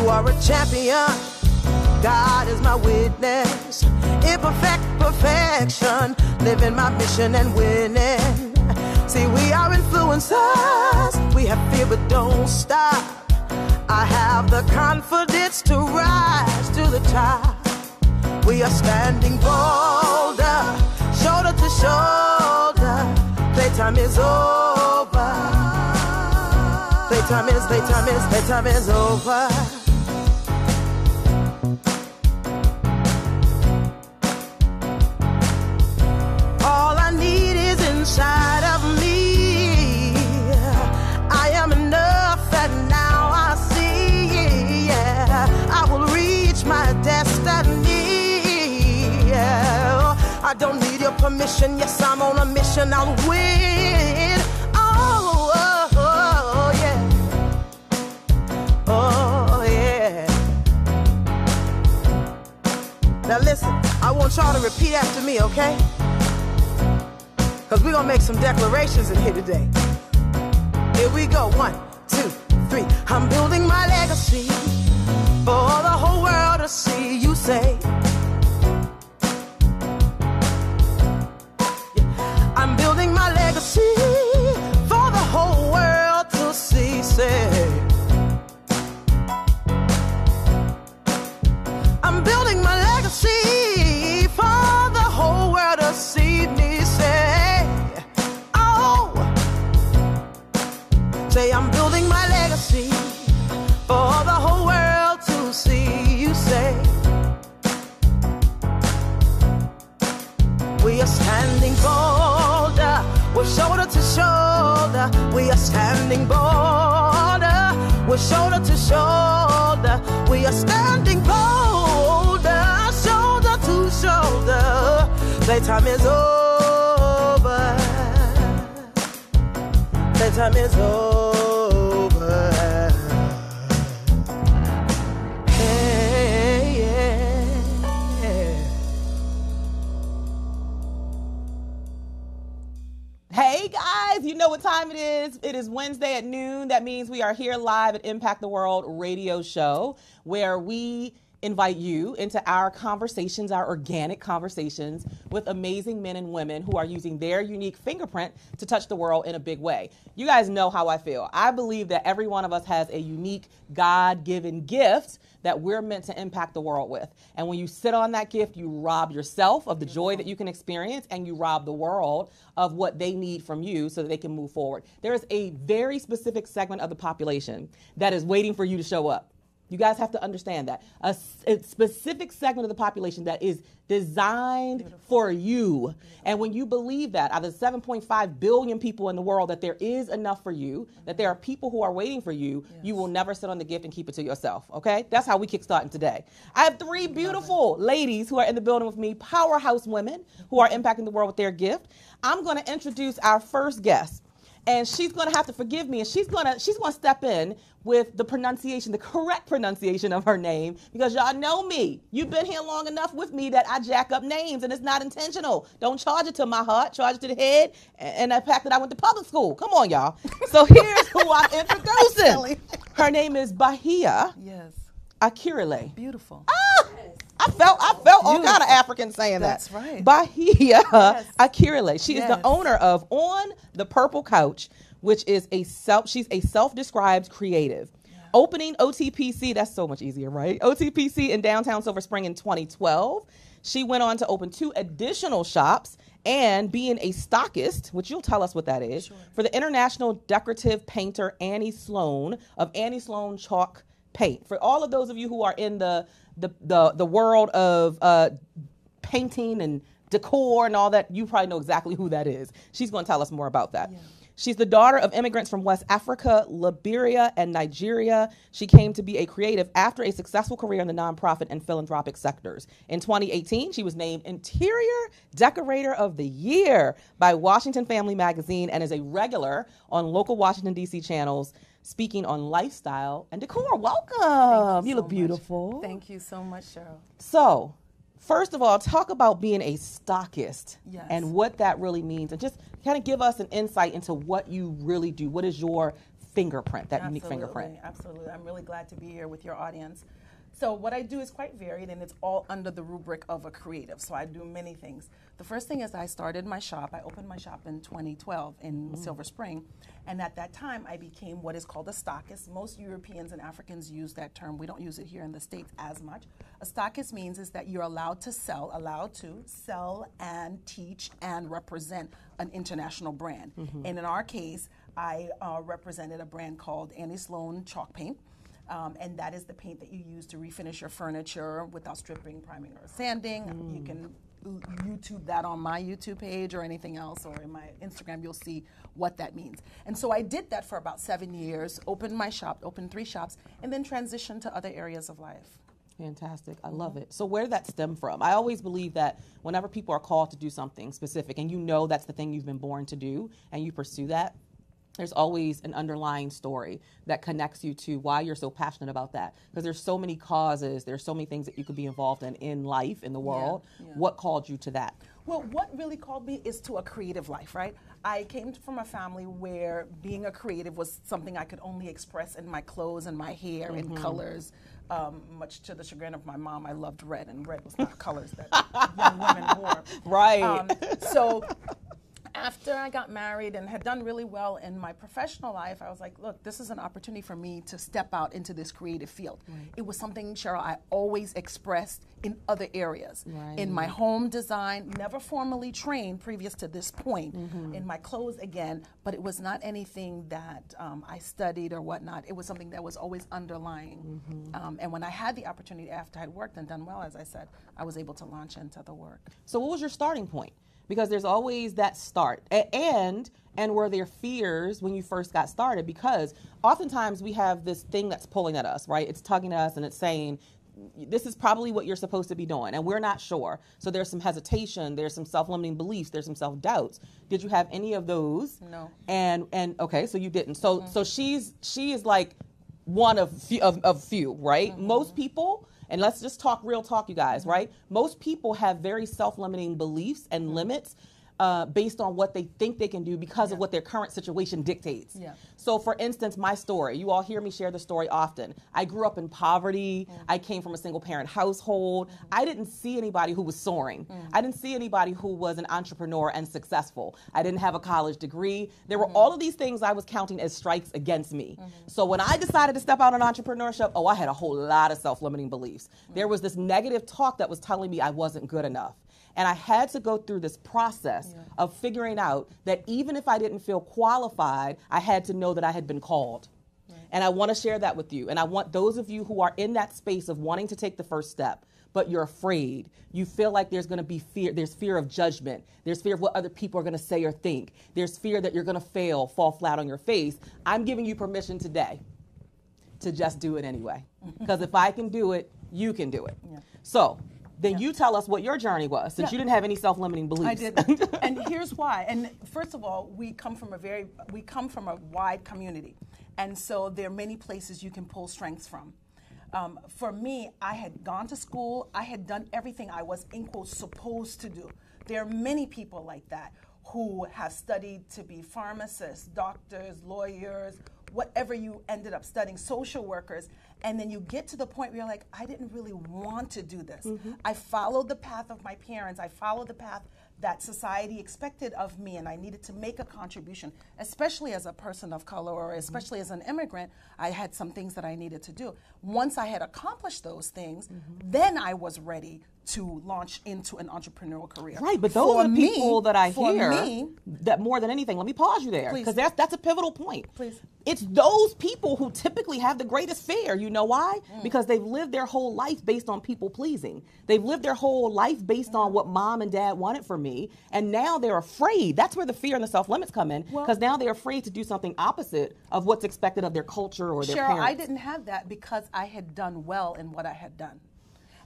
are a champion. God is my witness. Imperfect perfection, living my mission and winning. See, we are influencers. We have fear but don't stop. I have the confidence to rise to the top. We are standing bolder, shoulder to shoulder. Playtime is over. Playtime is over. All I need is inside of me. I am enough and now I see. Yeah, I will reach my destiny. Yeah, I don't need your permission. Yes, I'm on a mission. I'll win. Oh, oh, oh yeah. Oh yeah. Now listen, I want y'all to repeat after me, okay? Because we're going to make some declarations in here today. Here we go. 1, 2, 3. I'm building my legacy for the whole world to see. You say. I'm building my legacy for the whole world to see. Say. I'm building my legacy for the whole world to see me. Say. Oh. Say I'm building my legacy for the whole world to see. You say. We are standing bolder, we're shoulder to shoulder. We are standing bolder, we're shoulder to shoulder. We are standing bolder, shoulder to shoulder. Playtime is over. Playtime is over. Hey, yeah. Hey guys, you know what time it is. It is Wednesday at noon. That means we are here live at Impact the World radio show, where we invite you into our conversations, our organic conversations with amazing men and women who are using their unique fingerprint to touch the world in a big way. You guys know how I feel. I believe that every one of us has a unique God-given gift that we're meant to impact the world with. And when you sit on that gift, you rob yourself of the joy that you can experience, and you rob the world of what they need from you so that they can move forward. There is a very specific segment of the population that is waiting for you to show up. You guys have to understand that. A specific segment of the population that is designed for you. And when you believe that, out of the 7.5 billion people in the world, that there is enough for you, that there are people who are waiting for you, you will never sit on the gift and keep it to yourself, okay? That's how we kickstarting today. I have 3 beautiful ladies who are in the building with me, powerhouse women who are impacting the world with their gift. I'm going to introduce our first guest. And she's going to have to forgive me, and she's going to step in with the pronunciation, the correct pronunciation of her name, because y'all know me. You've been here long enough with me that I jack up names, and it's not intentional. Don't charge it to my heart, charge it to the head, and the fact that I went to public school. Come on, y'all. So here's who I'm introducing. Her name is Bahia. Yes. Akirile. Beautiful. Ah! I felt all kind of African saying That's that. That's right. Bahia Akirile. She is Yes. the owner of On the Purple Couch, which is she's a self-described creative. Yeah. Opening OTPC, that's so much easier, right? OTPC in downtown Silver Spring in 2012. She went on to open 2 additional shops and being a stockist, which you'll tell us what that is, for the international decorative painter Annie Sloan of Annie Sloan Chalk Paint. For all of those of you who are in the world of painting and decor and all that, you probably know exactly who that is. She's going to tell us more about that. Yeah. She's the daughter of immigrants from West Africa, Liberia, and Nigeria. She came to be a creative after a successful career in the nonprofit and philanthropic sectors. In 2018, she was named Interior Decorator of the Year by Washington Family Magazine and is a regular on local Washington, D.C. channels, speaking on lifestyle and decor. Welcome. You look beautiful. Thank you so much, Cheryl. So, first of all, talk about being a stockist. Yes. And what that really means, and just kind of give us an insight into what you really do. What is your fingerprint, that unique fingerprint. Absolutely. I'm really glad to be here with your audience. So what I do is quite varied, and it's all under the rubric of a creative. So I do many things. The first thing is I started my shop. I opened my shop in 2012 in Silver Spring. And at that time, I became what is called a stockist. Most Europeans and Africans use that term. We don't use it here in the States as much. A stockist means is that you're allowed to sell and teach and represent an international brand. And in our case, I represented a brand called Annie Sloan Chalk Paint. And that is the paint that you use to refinish your furniture without stripping, priming, or sanding. You can YouTube that on my YouTube page or anything else, or in my Instagram, you'll see what that means. And so I did that for about 7 years, opened my shop, opened 3 shops, and then transitioned to other areas of life. Fantastic. I love it. So where did that stem from? I always believe that whenever people are called to do something specific, and you know that's the thing you've been born to do, and you pursue that, there's always an underlying story that connects you to why you're so passionate about that. Because there's so many causes, there's so many things that you could be involved in life, in the world. What called you to that? Well, what really called me is to a creative life, right? I came from a family where being a creative was something I could only express in my clothes and my hair and colors. Much to the chagrin of my mom, I loved red, and red was not colors that young women wore. Right. So after I got married and had done really well in my professional life, I was like, look, this is an opportunity for me to step out into this creative field. It was something, Cheryl, I always expressed in other areas. In my home design, never formally trained previous to this point. In my clothes, again, but it was not anything that I studied or whatnot. It was something that was always underlying. And when I had the opportunity after I had worked and done well, as I said, I was able to launch into the work. So what was your starting point? Because there's always that start. And were there fears when you first got started? Because oftentimes we have this thing that's pulling at us, right? It's tugging at us and it's saying, this is probably what you're supposed to be doing, and we're not sure. So there's some hesitation, there's some self-limiting beliefs, there's some self-doubts. Did you have any of those? No. And okay, so you didn't. So she is like one of few, right? Most people. And let's just talk real talk, you guys, right? Most people have very self-limiting beliefs and limits based on what they think they can do because of what their current situation dictates. So for instance, my story, you all hear me share the story often. I grew up in poverty. I came from a single parent household. I didn't see anybody who was soaring. I didn't see anybody who was an entrepreneur and successful. I didn't have a college degree. There were all of these things I was counting as strikes against me. So when I decided to step out in entrepreneurship, I had a whole lot of self-limiting beliefs. There was this negative talk that was telling me I wasn't good enough. And I had to go through this process of figuring out that even if I didn't feel qualified, I had to know that I had been called. And I want to share that with you. And I want those of you who are in that space of wanting to take the first step, but you're afraid. You feel like there's going to be fear. There's fear of judgment. There's fear of what other people are going to say or think. There's fear that you're going to fail, fall flat on your face. I'm giving you permission today to just do it anyway. Because if I can do it, you can do it. So then you tell us what your journey was, since you didn't have any self-limiting beliefs. I didn't. And here's why. And first of all, we come from a wide community. And so there are many places you can pull strengths from. For me, I had gone to school. I had done everything I was, in quotes, supposed to do. There are many people like that who have studied to be pharmacists, doctors, lawyers, whatever you ended up studying, social workers, and then you get to the point where you're like, I didn't really want to do this. I followed the path of my parents. I followed the path that society expected of me, and I needed to make a contribution, especially as a person of color or especially as an immigrant. I had some things that I needed to do. Once I had accomplished those things, then I was ready to launch into an entrepreneurial career. Right, but those are the people that I hear that more than anything. Let me pause you there, because that's a pivotal point. Please. It's those people who typically have the greatest fear. You know why? Because they've lived their whole life based on people pleasing. They've lived their whole life based on what mom and dad wanted for me, and now they're afraid. That's where the fear and the self-limits come in, because now they're afraid to do something opposite of what's expected of their culture or their Cheryl, parents. I didn't have that because I had done well in what I had done.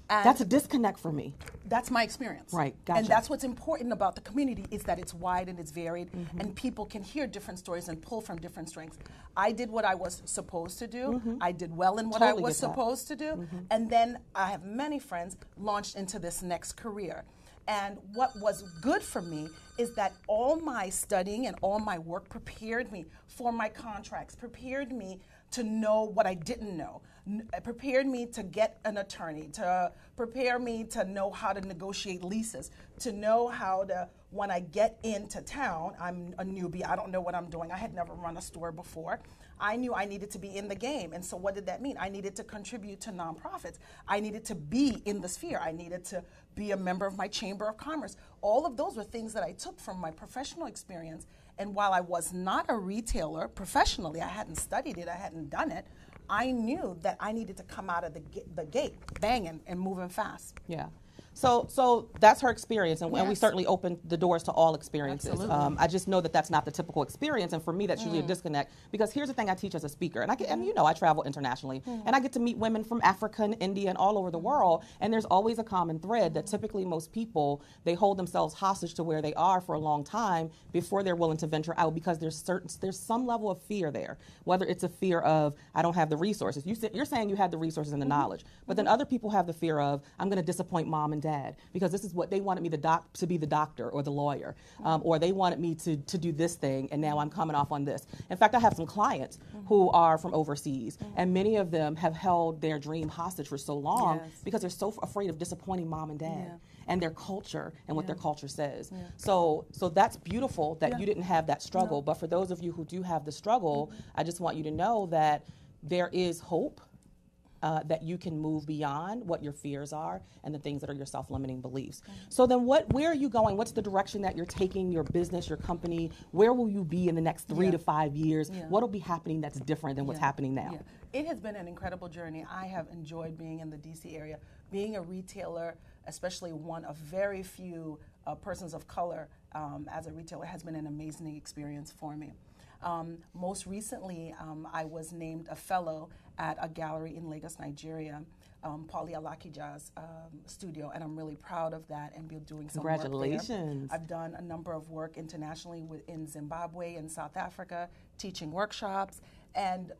And that's a disconnect for me. That's my experience. Right, gotcha. And that's what's important about the community, is that it's wide and it's varied, and people can hear different stories and pull from different strengths. I did what I was supposed to do. I did well in what I was supposed to do. And then I have many friends launched into this next career. And what was good for me is that all my studying and all my work prepared me for my contracts, prepared me to know what I didn't know, prepared me to get an attorney, to prepare me to know how to negotiate leases, to know how to, when I get into town, I'm a newbie, I don't know what I'm doing, I had never run a store before. I knew I needed to be in the game. And so what did that mean? I needed to contribute to nonprofits. I needed to be in the sphere. I needed to be a member of my Chamber of Commerce. All of those were things that I took from my professional experience. And while I was not a retailer professionally, I hadn't studied it, I hadn't done it, I knew that I needed to come out of the gate banging and moving fast. Yeah. So that's her experience, and Yes. we certainly open the doors to all experiences. Absolutely. I just know that that's not the typical experience, and for me, that's usually a disconnect. Because here's the thing: I teach as a speaker, and I travel internationally, and I get to meet women from Africa and India and all over the world, and there's always a common thread that typically most people, they hold themselves hostage to where they are for a long time before they're willing to venture out, because there's some level of fear there. Whether it's a fear of, I don't have the resources. You're saying you had the resources and the knowledge, but then other people have the fear of, I'm going to disappoint mom and dad because this is what they wanted me to be, the doctor or the lawyer, or they wanted me to do this thing, and now I'm coming off on this. In fact, I have some clients who are from overseas, and many of them have held their dream hostage for so long because they're so afraid of disappointing mom and dad and their culture and what their culture says. So that's beautiful that you didn't have that struggle, but for those of you who do have the struggle, I just want you to know that there is hope. That you can move beyond what your fears are and the things that are your self-limiting beliefs. So then where are you going? What's the direction that you're taking your business, your company? Where will you be in the next 3 to 5 years? What will be happening that's different than what's happening now? It has been an incredible journey. I have enjoyed being in the DC area, being a retailer, especially one of very few persons of color as a retailer, has been an amazing experience for me. Most recently, I was named a fellow at a gallery in Lagos, Nigeria, Pauli Alakija's studio, and I'm really proud of that and be doing some work there. Congratulations. I've done a number of work internationally in Zimbabwe and South Africa, teaching workshops, and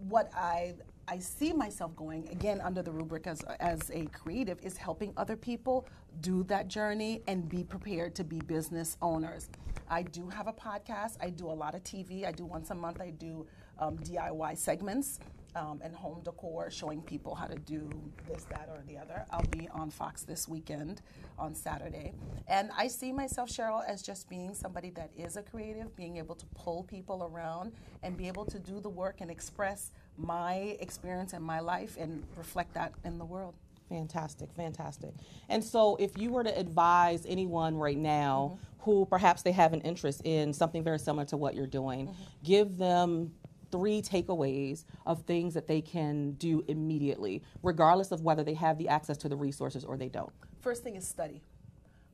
what I see myself going, again, under the rubric as a creative, is helping other people do that journey and be prepared to be business owners. I do have a podcast. I do a lot of TV. I do once a month. I do DIY segments and home decor, showing people how to do this, that, or the other. I'll be on Fox this weekend on Saturday. And I see myself, Cheryl, as just being somebody that is a creative, being able to pull people around and be able to do the work and express my experience and my life and reflect that in the world. Fantastic, fantastic. And so if you were to advise anyone right now who perhaps they have an interest in something very similar to what you're doing, give them 3 takeaways of things that they can do immediately, regardless of whether they have the access to the resources or they don't. First thing is study.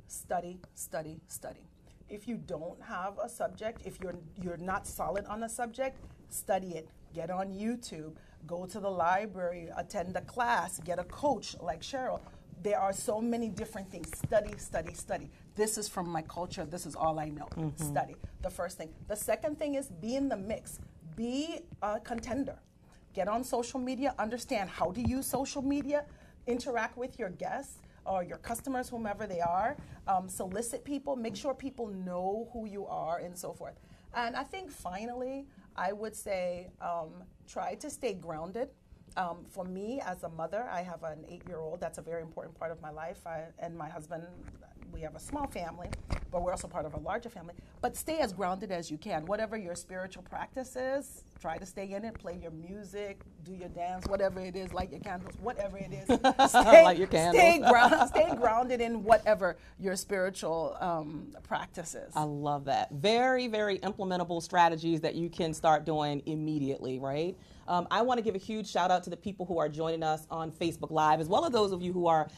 Study, study, study. If you don't have a subject, if you're not solid on a subject, study it. Get on YouTube, go to the library, attend a class, get a coach like Cheryl. There are so many different things. Study, study, study. This is from my culture. This is all I know. Study. The first thing. The second thing is be in the mix. Be a contender. Get on social media. Understand how to use social media. Interact with your guests or your customers, whomever they are. Solicit people. Make sure people know who you are and so forth. And I think finally, I would say try to stay grounded. For me, as a mother, I have an 8-year-old. That's a very important part of my life. And my husband, we have a small family, but we're also part of a larger family. But stay as grounded as you can. Whatever your spiritual practice is, try to stay in it. Play your music, do your dance, whatever it is, light your candles, whatever it is. Light your candles. Stay grounded in whatever your spiritual practice is. I love that. Very, very implementable strategies that you can start doing immediately, right? I want to give a huge shout out to the people who are joining us on Facebook Live, as well as those of you who are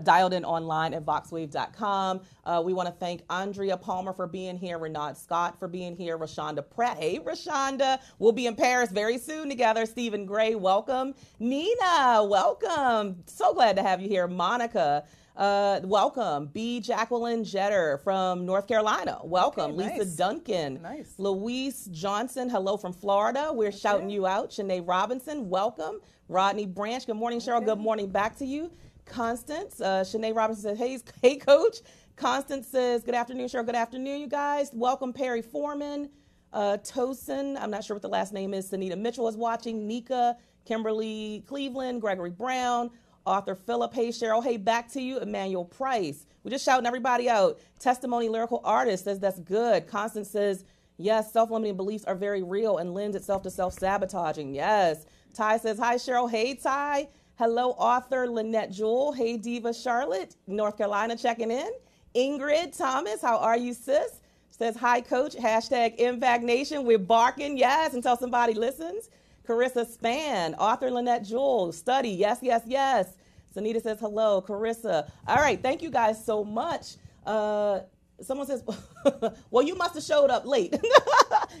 dialed in online at voxwave.com. We want to thank Andrea Palmer for being here, Renaud Scott for being here, Rashonda Pratt. Hey, Rashonda. We'll be in Paris very soon together. Stephen Gray, welcome. Nina, welcome. So glad to have you here. Monica, welcome. B. Jacqueline Jetter from North Carolina. Welcome. Okay, nice. Lisa Duncan. Nice. Louise Johnson, hello from Florida. We're shouting you out. Shanae Robinson, welcome. Rodney Branch, good morning, Cheryl. Good morning back to you. Constance. Shanae Robinson says, hey, Coach. Constance says, good afternoon, Cheryl. Good afternoon, you guys. Welcome, Perry Foreman. Tosin, I'm not sure what the last name is. Sanita Mitchell is watching. Nika, Kimberly Cleveland, Gregory Brown, author Philip. Hey, Cheryl. Hey, back to you. Emmanuel Price. We're just shouting everybody out. Testimony Lyrical Artist says that's good. Constance says, yes, self-limiting beliefs are very real and lends itself to self-sabotaging. Yes. Ty says, hi, Cheryl. Hey, Ty. Hello, author Lynette Jewell. Hey, Diva Charlotte, North Carolina, checking in. Ingrid Thomas, how are you, sis? Says, hi, Coach. Hashtag Impact Nation. We're barking, yes, until somebody listens. Carissa Span, author Lynette Jewell. Study, yes, yes, yes. Sanita says, hello, Carissa. All right, thank you guys so much. Someone says, well, you must have showed up late.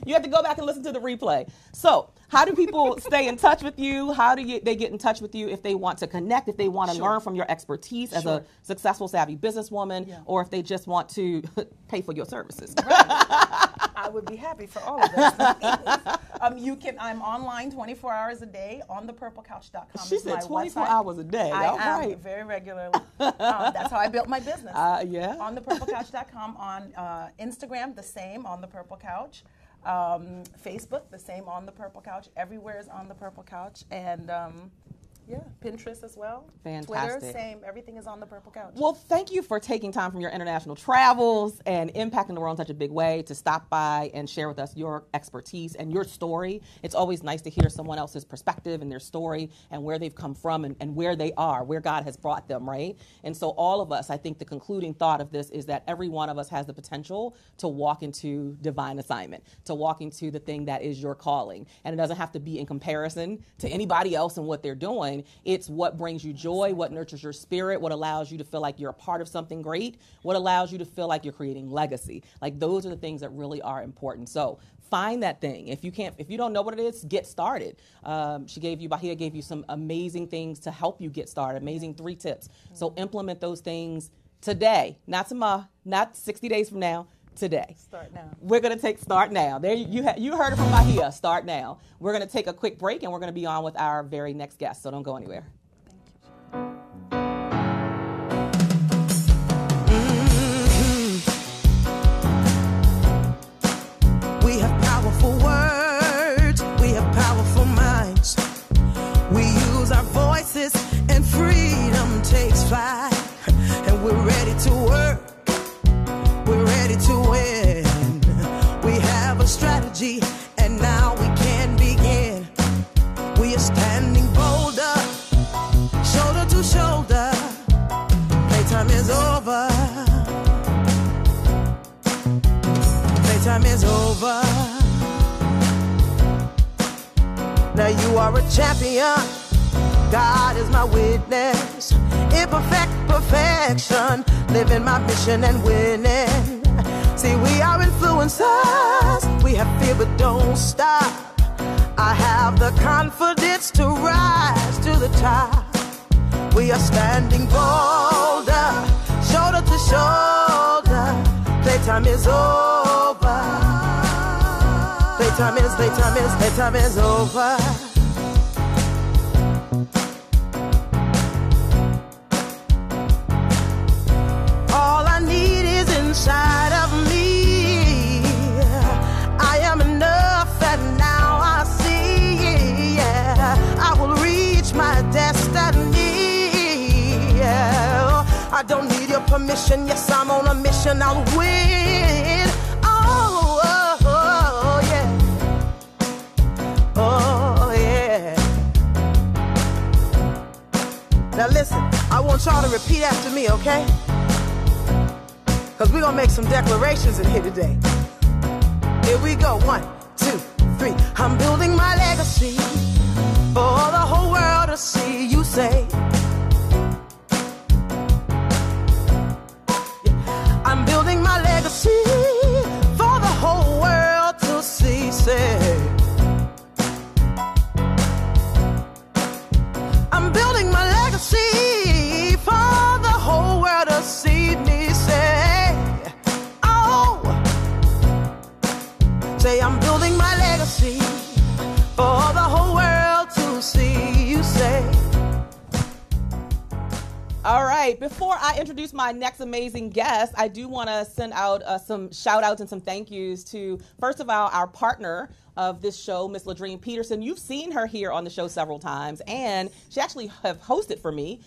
You have to go back and listen to the replay. So how do people stay in touch with you? How do they get in touch with you if they want to connect, if they want to learn from your expertise as a successful, savvy businesswoman, or if they just want to pay for your services? Right. I would be happy for all of those. I'm online 24 hours a day on thepurplecouch.com. She said 24 hours a day. I am very regularly. That's how I built my business. Yeah. On thepurplecouch.com, on Instagram, the same, on the Purple Couch. Facebook, the same, on the Purple Couch. Everywhere is on the Purple Couch. And Pinterest as well. Fantastic. Twitter, same. Everything is on the Purple Couch. Well, thank you for taking time from your international travels and impacting the world in such a big way to stop by and share with us your expertise and your story. It's always nice to hear someone else's perspective and their story and where they've come from and where they are, where God has brought them, right? And so all of us, I think the concluding thought of this is that every one of us has the potential to walk into divine assignment, to walk into the thing that is your calling. And it doesn't have to be in comparison to anybody else and what they're doing. It's what brings you joy, what nurtures your spirit, what allows you to feel like you're a part of something great, what allows you to feel like you're creating legacy. Like those are the things that really are important. So find that thing. If you don't know what it is, get started. Bahia gave you some amazing things to help you get started, amazing 3 tips. So implement those things today, not tomorrow, not 60 days from now. Today. Start now. We're going to start now. There you heard it from Bahia. Start now. We're going to take a quick break and we're going to be on with our very next guest. So don't go anywhere. We have powerful words. We have powerful minds. We use our voices and freedom takes flight. And we're ready to work. We're ready to win. We have a strategy, and now we can begin. We are standing bolder, shoulder to shoulder. Playtime is over. Playtime is over. Now you are a champion. God is my witness. Imperfect perfection, living my mission and winning. See, we are influencers. We have fear but don't stop. I have the confidence to rise to the top. We are standing bolder, shoulder to shoulder. Playtime is over. Playtime is over. Inside of me, I am enough, and now I see, I will reach my destiny. I don't need your permission, yes, I'm on a mission, I'll win. Oh, yeah. Oh, yeah. Now listen, I want y'all to repeat after me, okay? Because we're going to make some declarations in here today. Here we go. 1, 2, 3. I'm building my legacy for the whole world to see. You say, I'm building my legacy for the whole world to see. Say, I'm building my legacy for the whole world to see me. Say, say, I'm building my legacy for the whole world to see. You say, right, before I introduce my next amazing guest, I do want to send out some shout outs and some thank yous to, first of all, our partner of this show, Miss Ladrine Peterson. You've seen her here on the show several times, and she actually have hosted for me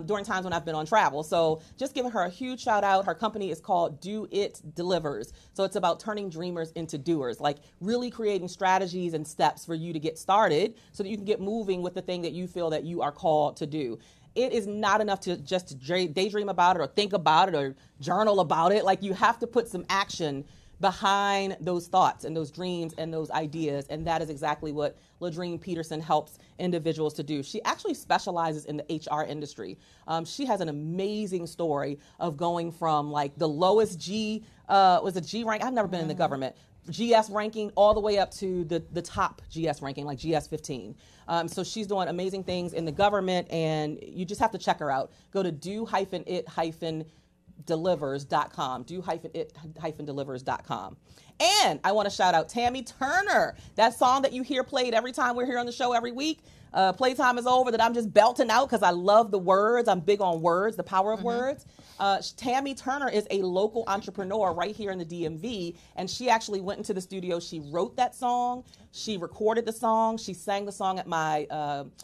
during times when I've been on travel. So just giving her a huge shout out. Her company is called Do It Delivers. So it's about turning dreamers into doers, like really creating strategies and steps for you to get started so that you can get moving with the thing that you feel that you are called to do. It is not enough to just daydream about it or think about it or journal about it. Like, you have to put some action behind those thoughts and those dreams and those ideas. And that is exactly what Ladrine Peterson helps individuals to do. She actually specializes in the HR industry. She has an amazing story of going from like the lowest G rank. I've never been in the government. GS ranking all the way up to the top GS ranking, like GS 15. So she's doing amazing things in the government, and you just have to check her out. Go to do-it-delivers.com, do-it-delivers.com. And I want to shout out Tammy Turner. That song that you hear played every time we're here on the show every week, Playtime is Over, that I'm just belting out because I love the words. I'm big on words, the power of words. Tammy Turner is a local entrepreneur right here in the DMV, and she actually went into the studio. She wrote that song. She recorded the song. She sang the song at my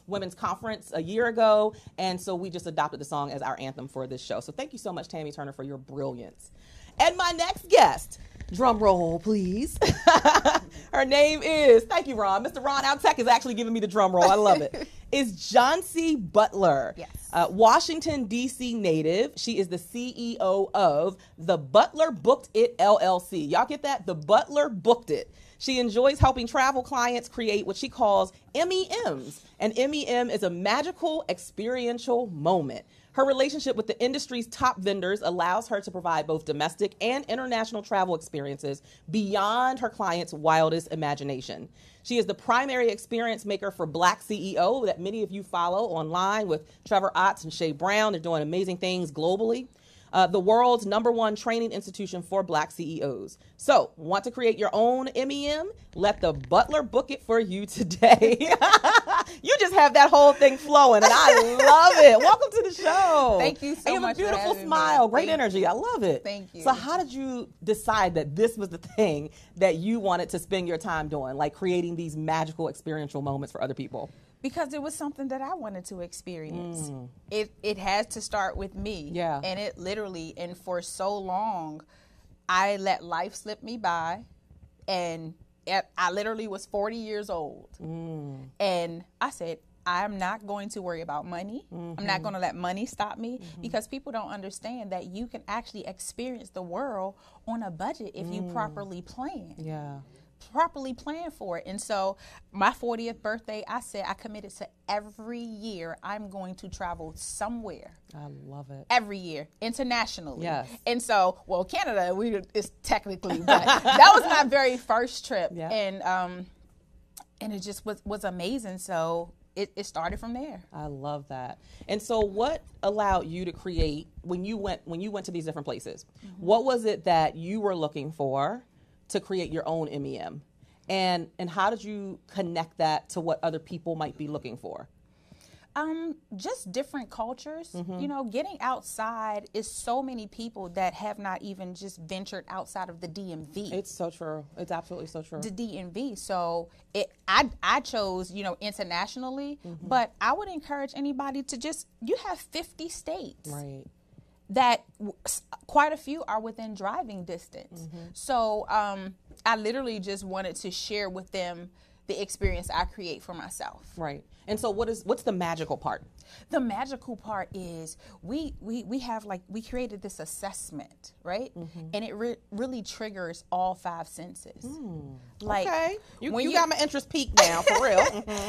women's conference a year ago, and so we just adopted the song as our anthem for this show. So thank you so much, Tammy Turner, for your brilliance. And my next guest, drum roll, please. Her name is, thank you, Ron. Mr. Ron Outtech is actually giving me the drum roll. I love it. Is Johnsy Butler. Yes. Washington, D.C. native. She is the CEO of the Butler Booked It LLC. Y'all get that? The Butler Booked It. She enjoys helping travel clients create what she calls MEMs. And MEM is a magical experiential moment. Her relationship with the industry's top vendors allows her to provide both domestic and international travel experiences beyond her clients' wildest imagination. She is the primary experience maker for Black CEO that many of you follow online with Trevor Otts and Shay Brown. They're doing amazing things globally. The world's #1 training institution for Black CEOs. So, want to create your own MEM? Let the Butler book it for you today. You just have that whole thing flowing, and I love it. Welcome to the show. Thank you so much. You have a beautiful for smile, me. great energy. I love it. Thank you. So, how did you decide that this was the thing that you wanted to spend your time doing, like creating these magical experiential moments for other people? Because it was something that I wanted to experience. It had to start with me. Yeah. And it literally, and for so long, I let life slip me by. And I literally was 40 years old. And I said, I'm not going to worry about money. I'm not going to let money stop me, because people don't understand that you can actually experience the world on a budget if you properly plan. Yeah. Properly plan for it. And so my 40th birthday, I said I committed to every year I'm going to travel somewhere. I love it. Every year, internationally. Yes. And so, well, Canada, is technically, but that was my very first trip. Yeah. And it just was amazing. So it started from there. I love that. And so what allowed you to create, when you went to these different places, what was it that you were looking for to create your own MEM? And how did you connect that to what other people might be looking for? Just different cultures. You know, getting outside is so many people that have not even just ventured outside of the DMV. It's so true. It's absolutely so true. The DMV. So I chose, internationally, but I would encourage anybody to you have 50 states. Right. That quite a few are within driving distance. So I literally just wanted to share with them the experience I create for myself. Right. And so what's the magical part? The magical part is we created this assessment, right? And it really triggers all 5 senses. Like, okay. You got my interest peaked now, for real.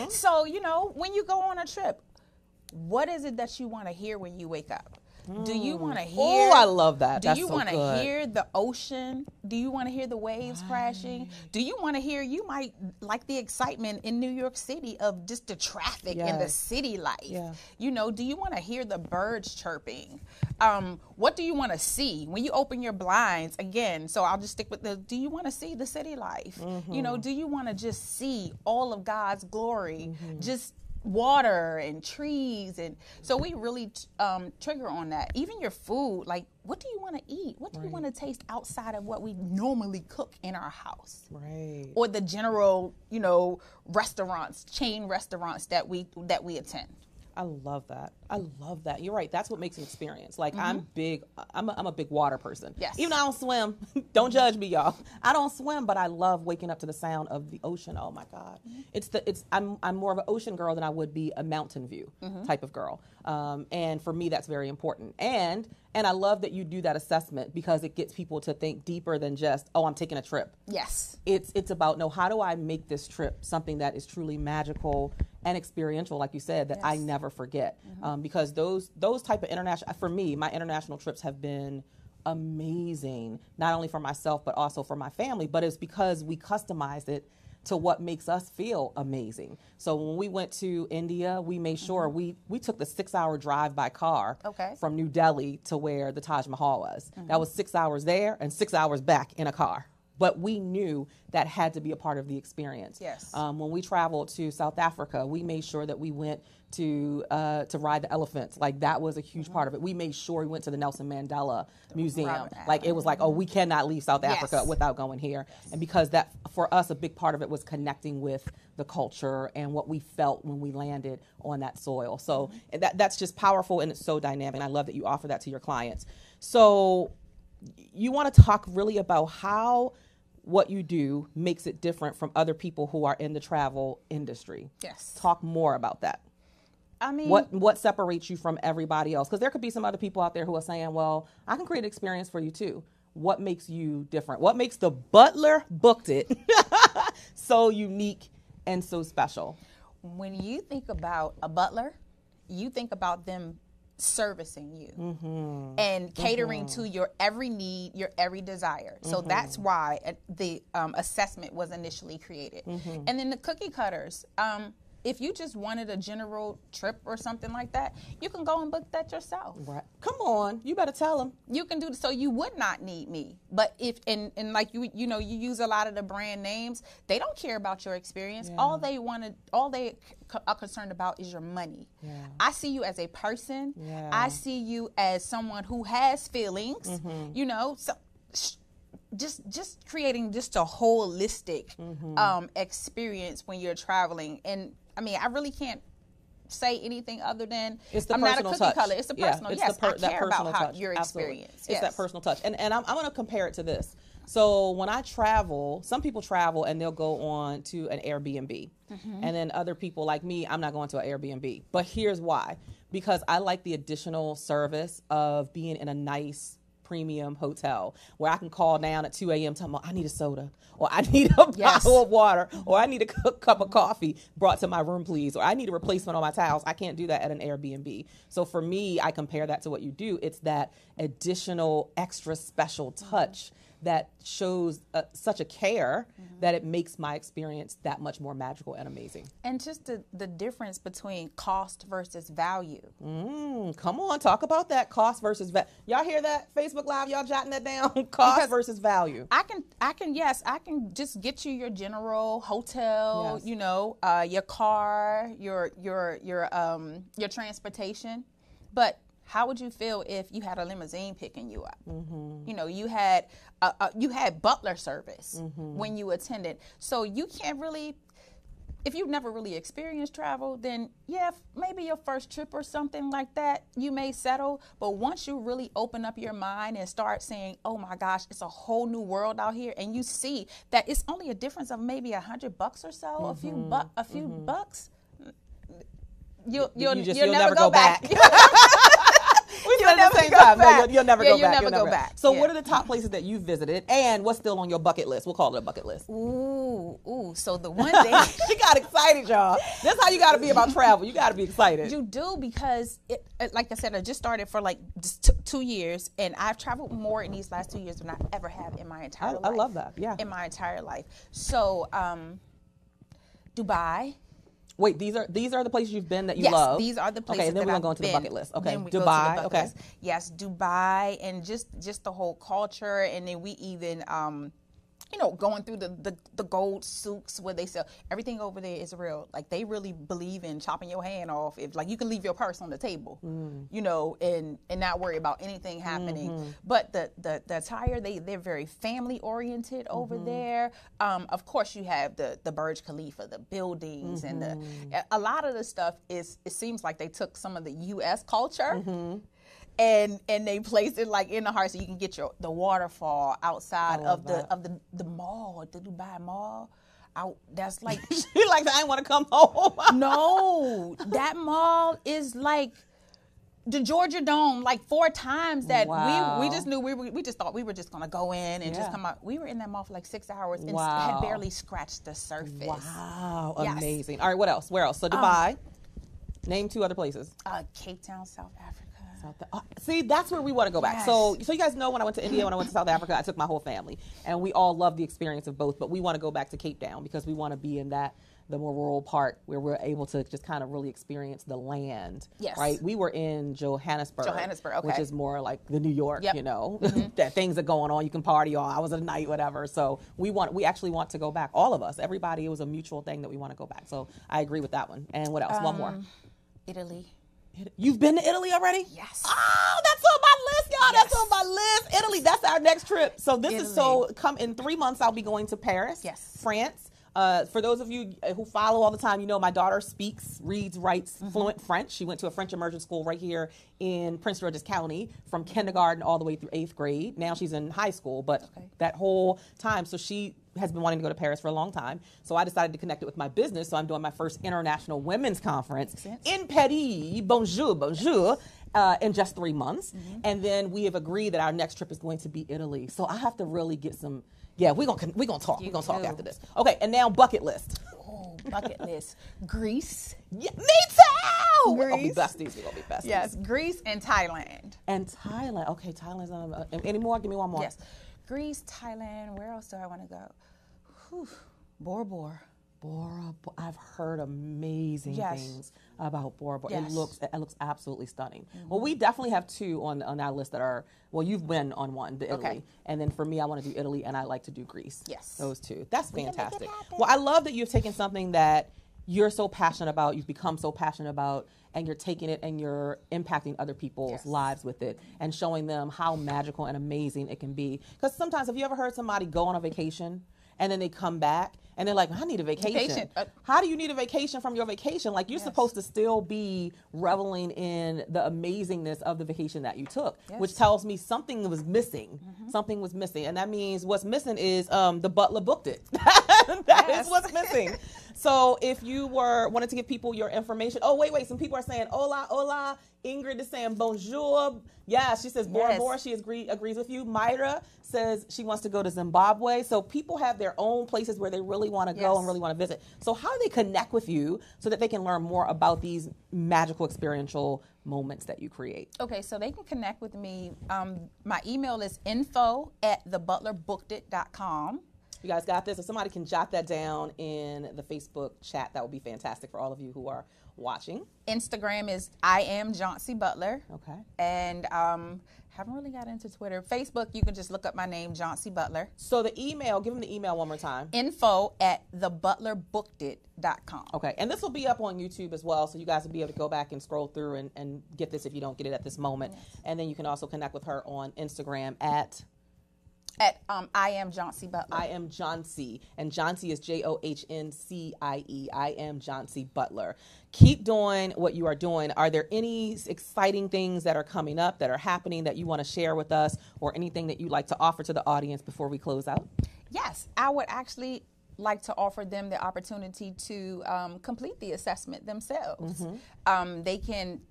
So, when you go on a trip, what is it that you want to hear when you wake up? Do you want to hear? Oh, I love that. Do you want to hear the ocean? Do you want to hear the waves crashing? Do you want to hear? You might like the excitement in New York City of just the traffic and the city life. Yeah. Do you want to hear the birds chirping? What do you want to see when you open your blinds? Again, so I'll just stick with do you want to see the city life? Do you want to just see all of God's glory? Just water and trees, and so we really trigger on that. Even your food, like, what do you want to eat? What do you want to taste outside of what we normally cook in our house? Right. Or the general, restaurants, chain restaurants that we attend. I love that. I love that. You're right. That's what makes an experience. Like, I'm a big water person. Yes. Even though I don't swim. Don't judge me, y'all. I don't swim, but I love waking up to the sound of the ocean. Oh my God. I'm more of an ocean girl than I would be a mountain view type of girl. And for me, that's very important. And I love that you do that assessment, because it gets people to think deeper than just, oh, I'm taking a trip. Yes. It's about, no, how do I make this trip something that is truly magical and experiential, like you said, that I never forget. Because those type of international, for me, my international trips have been amazing, not only for myself, but also for my family. But it's because we customized it to what makes us feel amazing. So when we went to India, we made sure we took the 6-hour drive by car from New Delhi to where the Taj Mahal was. That was 6 hours there and 6 hours back in a car. But we knew that had to be a part of the experience. Yes. When we traveled to South Africa, we made sure that we went to ride the elephants. Like, that was a huge part of it. We made sure we went to the Nelson Mandela Museum. Like, it was like, oh, we cannot leave South Africa without going here. And because that, for us, a big part of it was connecting with the culture and what we felt when we landed on that soil. So that's just powerful, and it's so dynamic. And I love that you offer that to your clients. So you want to talk really about how what you do makes it different from other people who are in the travel industry. Yes. Talk more about that. I mean, what separates you from everybody else? Because there could be some other people out there who are saying, well, I can create an experience for you too. What makes you different? What makes the Butler Booked It so unique and so special? When you think about a butler, you think about them servicing you and catering to your every need, your every desire. So that's why the assessment was initially created. And then the cookie cutters, if you just wanted a general trip or something like that, you can go and book that yourself. Right. Come on, you better tell them. You can do so. You would not need me. But if and like you use a lot of the brand names, they don't care about your experience. Yeah. All they are concerned about is your money. Yeah. I see you as a person. Yeah. I see you as someone who has feelings. So just creating just a holistic experience when you're traveling. And I mean, I really can't say anything other than it's I'm not a cookie cutter. It's the personal. Yes, I care about touch. your Absolutely. experience. It's that personal touch. And I'm going to compare it to this. So when I travel, some people travel and they'll go on to an Airbnb. And then other people like me, I'm not going to an Airbnb. But here's why. Because I like the additional service of being in a nice premium hotel where I can call down at 2 a.m. talking about, I need a soda, or I need a bottle of water, or I need a cup of coffee brought to my room, please, or I need a replacement on my towels. I can't do that at an Airbnb. So for me, I compare that to what you do. It's that additional extra special touch that shows such a care that it makes my experience that much more magical and amazing. And just the difference between cost versus value. Come on, talk about that, cost versus value. Y'all hear that? Facebook Live, y'all jotting that down? Cost versus value. I can just get you your general hotel, your car, your transportation, but how would you feel if you had a limousine picking you up? You had butler service when you attended. So you can't really, if you've never really experienced travel, then maybe your first trip or something like that, you may settle. But once you really open up your mind and start saying, oh my gosh, it's a whole new world out here, and you see that it's only a difference of maybe $100 or so, a few bucks, you'll never go back. We said at the same time. No, you'll never go back. You'll never go back. So what are the top places that you visited, and what's still on your bucket list? We'll call it a bucket list. Ooh. So the one thing. She got excited, y'all. That's how you got to be about travel. You got to be excited. You do, because, like I said, I just started for like just 2 years, and I've traveled more in these last 2 years than I ever have in my entire life. I love that. Yeah. In my entire life. So, Dubai. Wait, these are the places you've been that you love? Yes, these are the places. Okay, and then we're going to go into the bucket list. Okay, Dubai. Okay. Yes, Dubai, and just the whole culture, and then we even you know, going through the gold souks where they sell everything over there is real. Like they really believe in chopping your hand off. If like you can leave your purse on the table, you know, and not worry about anything happening. But the attire, they're very family oriented over there. Of course, you have the Burj Khalifa, the buildings, and a lot of the stuff it seems like they took some of the U.S. culture. And they placed it like in the heart so you can get the waterfall outside of the mall, the Dubai Mall. That's like She like, I ain't want to come home. no, that mall is like the Georgia Dome, like 4 times that. Wow. we just knew we just thought we were just gonna go in and just come out. We were in that mall for like 6 hours and had barely scratched the surface. Wow, Yes. amazing. All right, what else? Where else? So Dubai. Name 2 other places. Cape Town, South Africa. See, that's where we want to go back. Yes. So you guys know when I went to India, when I went to South Africa, I took my whole family, and we all loved the experience of both. But we want to go back to Cape Town because we want to be in the more rural part where we're able to just kind of really experience the land. Yes. Right. We were in Johannesburg. Okay. Which is more like the New York. Yep. You know, that things are going on. You can party all hours of the night, whatever. So we actually want to go back. All of us, everybody. It was a mutual thing that we want to go back. So I agree with that one. And what else? One more. Italy. You've been to Italy already? Yes. Oh, that's on my list, y'all. Yes. That's on my list. Italy, that's our next trip. So this is Italy. come in 3 months. I'll be going to Paris, Yes. France. For those of you who follow all the time, you know my daughter speaks, reads, writes fluent French. She went to a French immersion school right here in Prince George's County from kindergarten all the way through 8th grade. Now she's in high school, but that whole time, so she has been wanting to go to Paris for a long time. So I decided to connect it with my business. So I'm doing my first international women's conference in Paris. Bonjour, bonjour. In just 3 months. And then we have agreed that our next trip is going to be Italy. So I have to really get some, we're gonna talk. We're gonna talk after this. Okay, and now bucket list. Oh, bucket list. Greece. Yeah, me too! We're gonna be Greece. besties. We're gonna be besties. Yes, Greece and Thailand. And Thailand. Okay, Thailand's any more? Give me one more. Yes. Greece, Thailand. Where else do I want to go? Whew. Bora Bora. Bora Bora. I've heard amazing things about Bora Bora. Yes. It looks absolutely stunning. Well, we definitely have 2 on our list that are, well, you've been on one, the Italy. Okay. And then for me, I want to do Italy and I like to do Greece. Yes. Those 2. That's can make it fantastic. happen. Well, I love that you've taken something that you're so passionate about, you've become so passionate about, and you're taking it and you're impacting other people's lives with it and showing them how magical and amazing it can be. Because sometimes, have you ever heard somebody go on a vacation and then they come back and they're like, I need a vacation. How do you need a vacation from your vacation? Like, you're supposed to still be reveling in the amazingness of the vacation that you took, which tells me something was missing. Something was missing. And that means what's missing is the butler booked it. That is what's missing. So if you wanted to give people your information, wait, some people are saying, hola, hola. Ingrid is saying bonjour. Yeah, she says Bora Bora. She agrees with you. Myra says she wants to go to Zimbabwe. So people have their own places where they really want to go and really want to visit. So how do they connect with you so that they can learn more about these magical experiential moments that you create? Okay, so they can connect with me. My email is info@thebutlerbookedit.com. You guys got this? If somebody can jot that down in the Facebook chat, that would be fantastic for all of you who are watching. Instagram is I am Jauncey Butler. Okay. And haven't really got into Twitter. Facebook, you can just look up my name, Jauncey Butler. So the email, give them the email one more time. info@thebutlerbookedit.com. Okay, and this will be up on YouTube as well, so you guys will be able to go back and scroll through and get this if you don't get it at this moment. And then you can also connect with her on Instagram at I am Jauncey Butler. I am Jauncey, and Jauncey is JOHNCIE. I am Jauncey Butler. Keep doing what you are doing. Are there any exciting things that are coming up, that are happening, that you want to share with us, or anything that you'd like to offer to the audience before we close out? Yes, I would actually like to offer them the opportunity to complete the assessment themselves. They can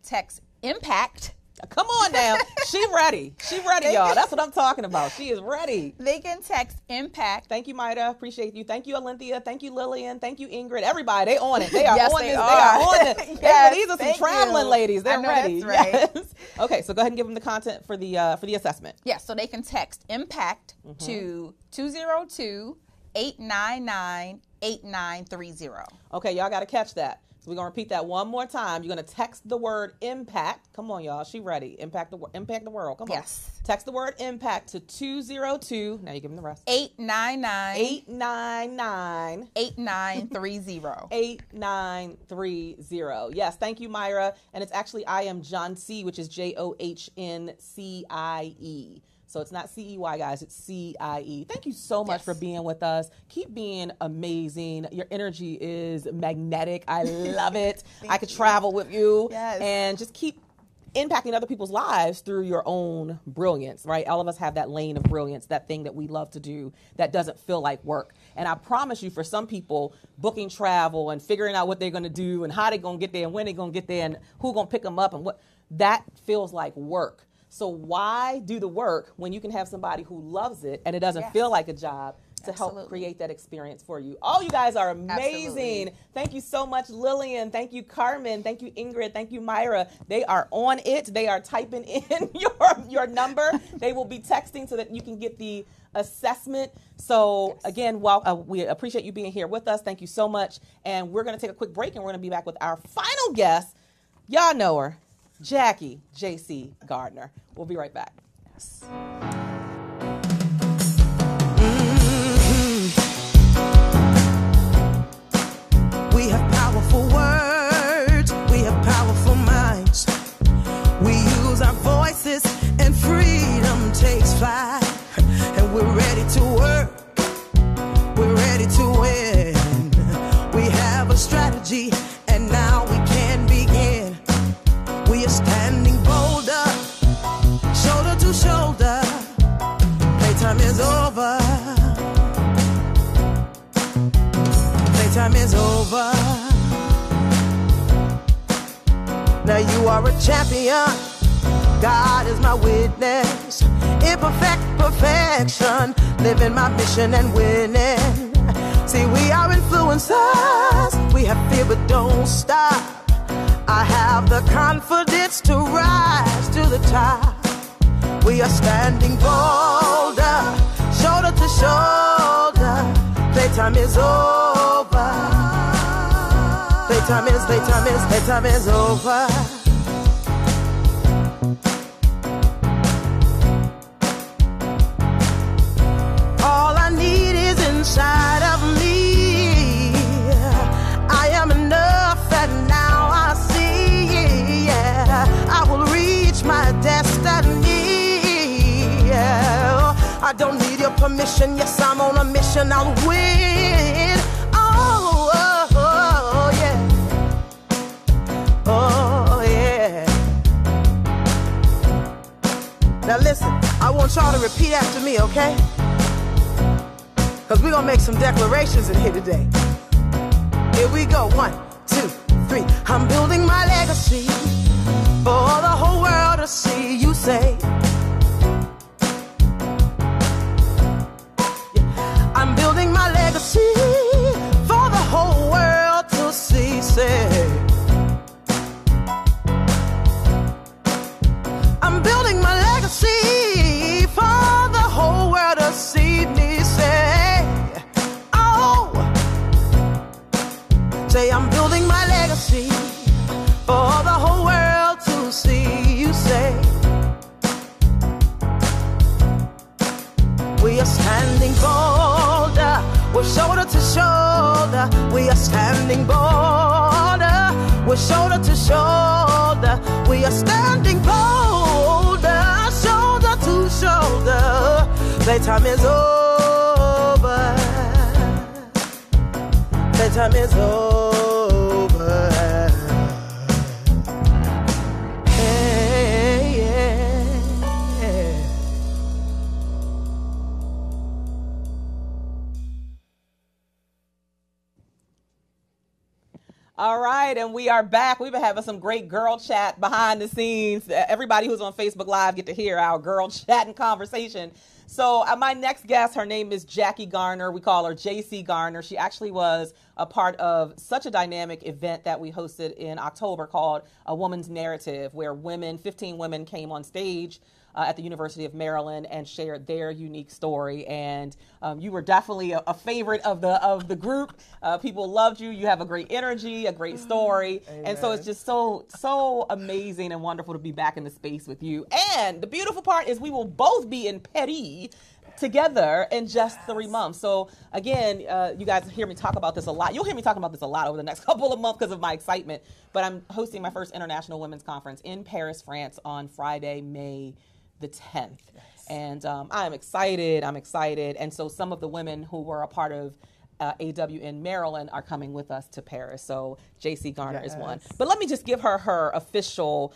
text IMPACT. Come on now. She ready, y'all. That's what I'm talking about. She is ready. They can text IMPACT. Thank you, Maida. Appreciate you. Thank you, Alinthia. Thank you, Lillian. Thank you, Ingrid. Everybody, they on it. They are Yes, on they this. are. They are on it. Yes, These are some thank traveling you. ladies. They're I know ready. that's right. Yes. Okay, so go ahead and give them the content for the assessment. Yes, so they can text IMPACT to 202-899-8930. Okay, y'all got to catch that. So we're going to repeat that one more time. You're going to text the word impact. Come on, y'all. She ready. Impact the world. Come on. Yes. Text the word impact to 202. Now you give them the rest. 899 8930. 8930. Yes, thank you, Myra. And it's actually I am John C, which is JOHNCIE. So it's not CEY, guys. It's CIE. Thank you so much for being with us. Keep being amazing. Your energy is magnetic. I love it. I could travel with you. Yes. And just keep impacting other people's lives through your own brilliance, right? All of us have that lane of brilliance, that thing that we love to do that doesn't feel like work. And I promise you, for some people, booking travel and figuring out what they're going to do and how they're going to get there and when they're going to get there and who's going to pick them up and what, that feels like work. So why do the work when you can have somebody who loves it and it doesn't feel like a job to help create that experience for you? Oh, you guys are amazing. Absolutely. Thank you so much, Lillian. Thank you, Carmen. Thank you, Ingrid. Thank you, Myra. They are on it. They are typing in your number. They will be texting so that you can get the assessment. So again, we appreciate you being here with us. Thank you so much. And we're going to take a quick break and we're going to be back with our final guest. Y'all know her. Jackie J.C. Gardner. We'll be right back. Yes. We have powerful words. We have powerful minds. We use our voices and freedom takes flight. And we're ready to work. We're ready to win. We have a strategy and now we can begin. We are standing bolder, shoulder to shoulder. Playtime is over. Playtime is over. Now you are a champion. God is my witness. Imperfect perfection. Living my mission and winning. See, we are influencers. We have fear but don't stop. I have the confidence to rise to the top. We are standing bolder, shoulder to shoulder. Playtime is over. Playtime is over. All I need is inside of me. I am enough and now I see, yeah, I will reach my destiny, yeah. I don't need your permission, yes, I'm on a mission, I'll win, oh, oh, oh yeah, oh, yeah. Now listen, I want y'all to repeat after me, okay? Because we're going to make some declarations in here today. Here we go, 1, 2, 3. I'm building my legacy for the whole world to see. You say, I'm building my legacy for the whole world to see. Say, I'm building my legacy for the whole world to see me. Say, oh, say I'm building my legacy for the whole world to see. You say, we are standing bolder, we're shoulder to shoulder. We are standing bolder, we're shoulder to shoulder. We are standing bolder, shoulder to shoulder. Playtime is over. Playtime is over. Hey, yeah, yeah. All right, and we are back. We've been having some great girl chat behind the scenes. Everybody who's on Facebook Live get to hear our girl chat and conversation. So my next guest, her name is Jackie Garner. We call her JC Garner. She actually was a part of such a dynamic event that we hosted in October called A Woman's Narrative, where 15 women came on stage at the University of Maryland and shared their unique story. And you were definitely a favorite of the group. People loved you. You have a great energy, a great story. And so it's just so amazing and wonderful to be back in the space with you. And the beautiful part is we will both be in Paris together in just 3 months. So again, you guys hear me talk about this a lot. You'll hear me talking about this a lot over the next couple of months because of my excitement. But I'm hosting my first International Women's Conference in Paris, France on Friday, May the 10th. Yes. And I'm excited. And so some of the women who were a part of AW in Maryland are coming with us to Paris. So JC Gardner is one. But let me just give her official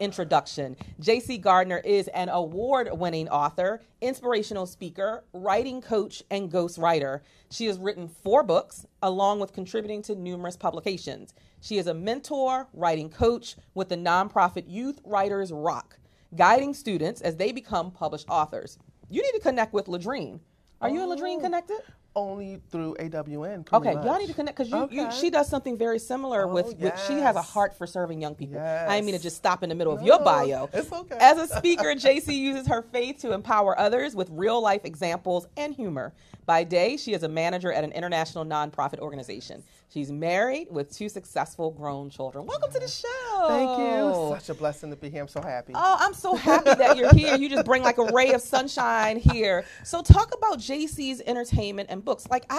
introduction. JC Gardner is an award-winning author, inspirational speaker, writing coach, and ghostwriter. She has written 4 books, along with contributing to numerous publications. She is a mentor, writing coach with the nonprofit Youth Writers Rock, guiding students as they become published authors. You need to connect with Ladrine. Are you and Ladrine connected? Only through AWN. Okay, y'all need to connect because she does something very similar with she has a heart for serving young people. Yes. I didn't mean to just stop in the middle of your bio. It's okay. As a speaker, JC uses her faith to empower others with real life examples and humor. By day, she is a manager at an international nonprofit organization. She's married with 2 successful grown children. Welcome to the show. Thank you. Such a blessing to be here. I'm so happy. Oh, I'm so happy that you're here. You just bring like a ray of sunshine here. So talk about JC's entertainment and books. Like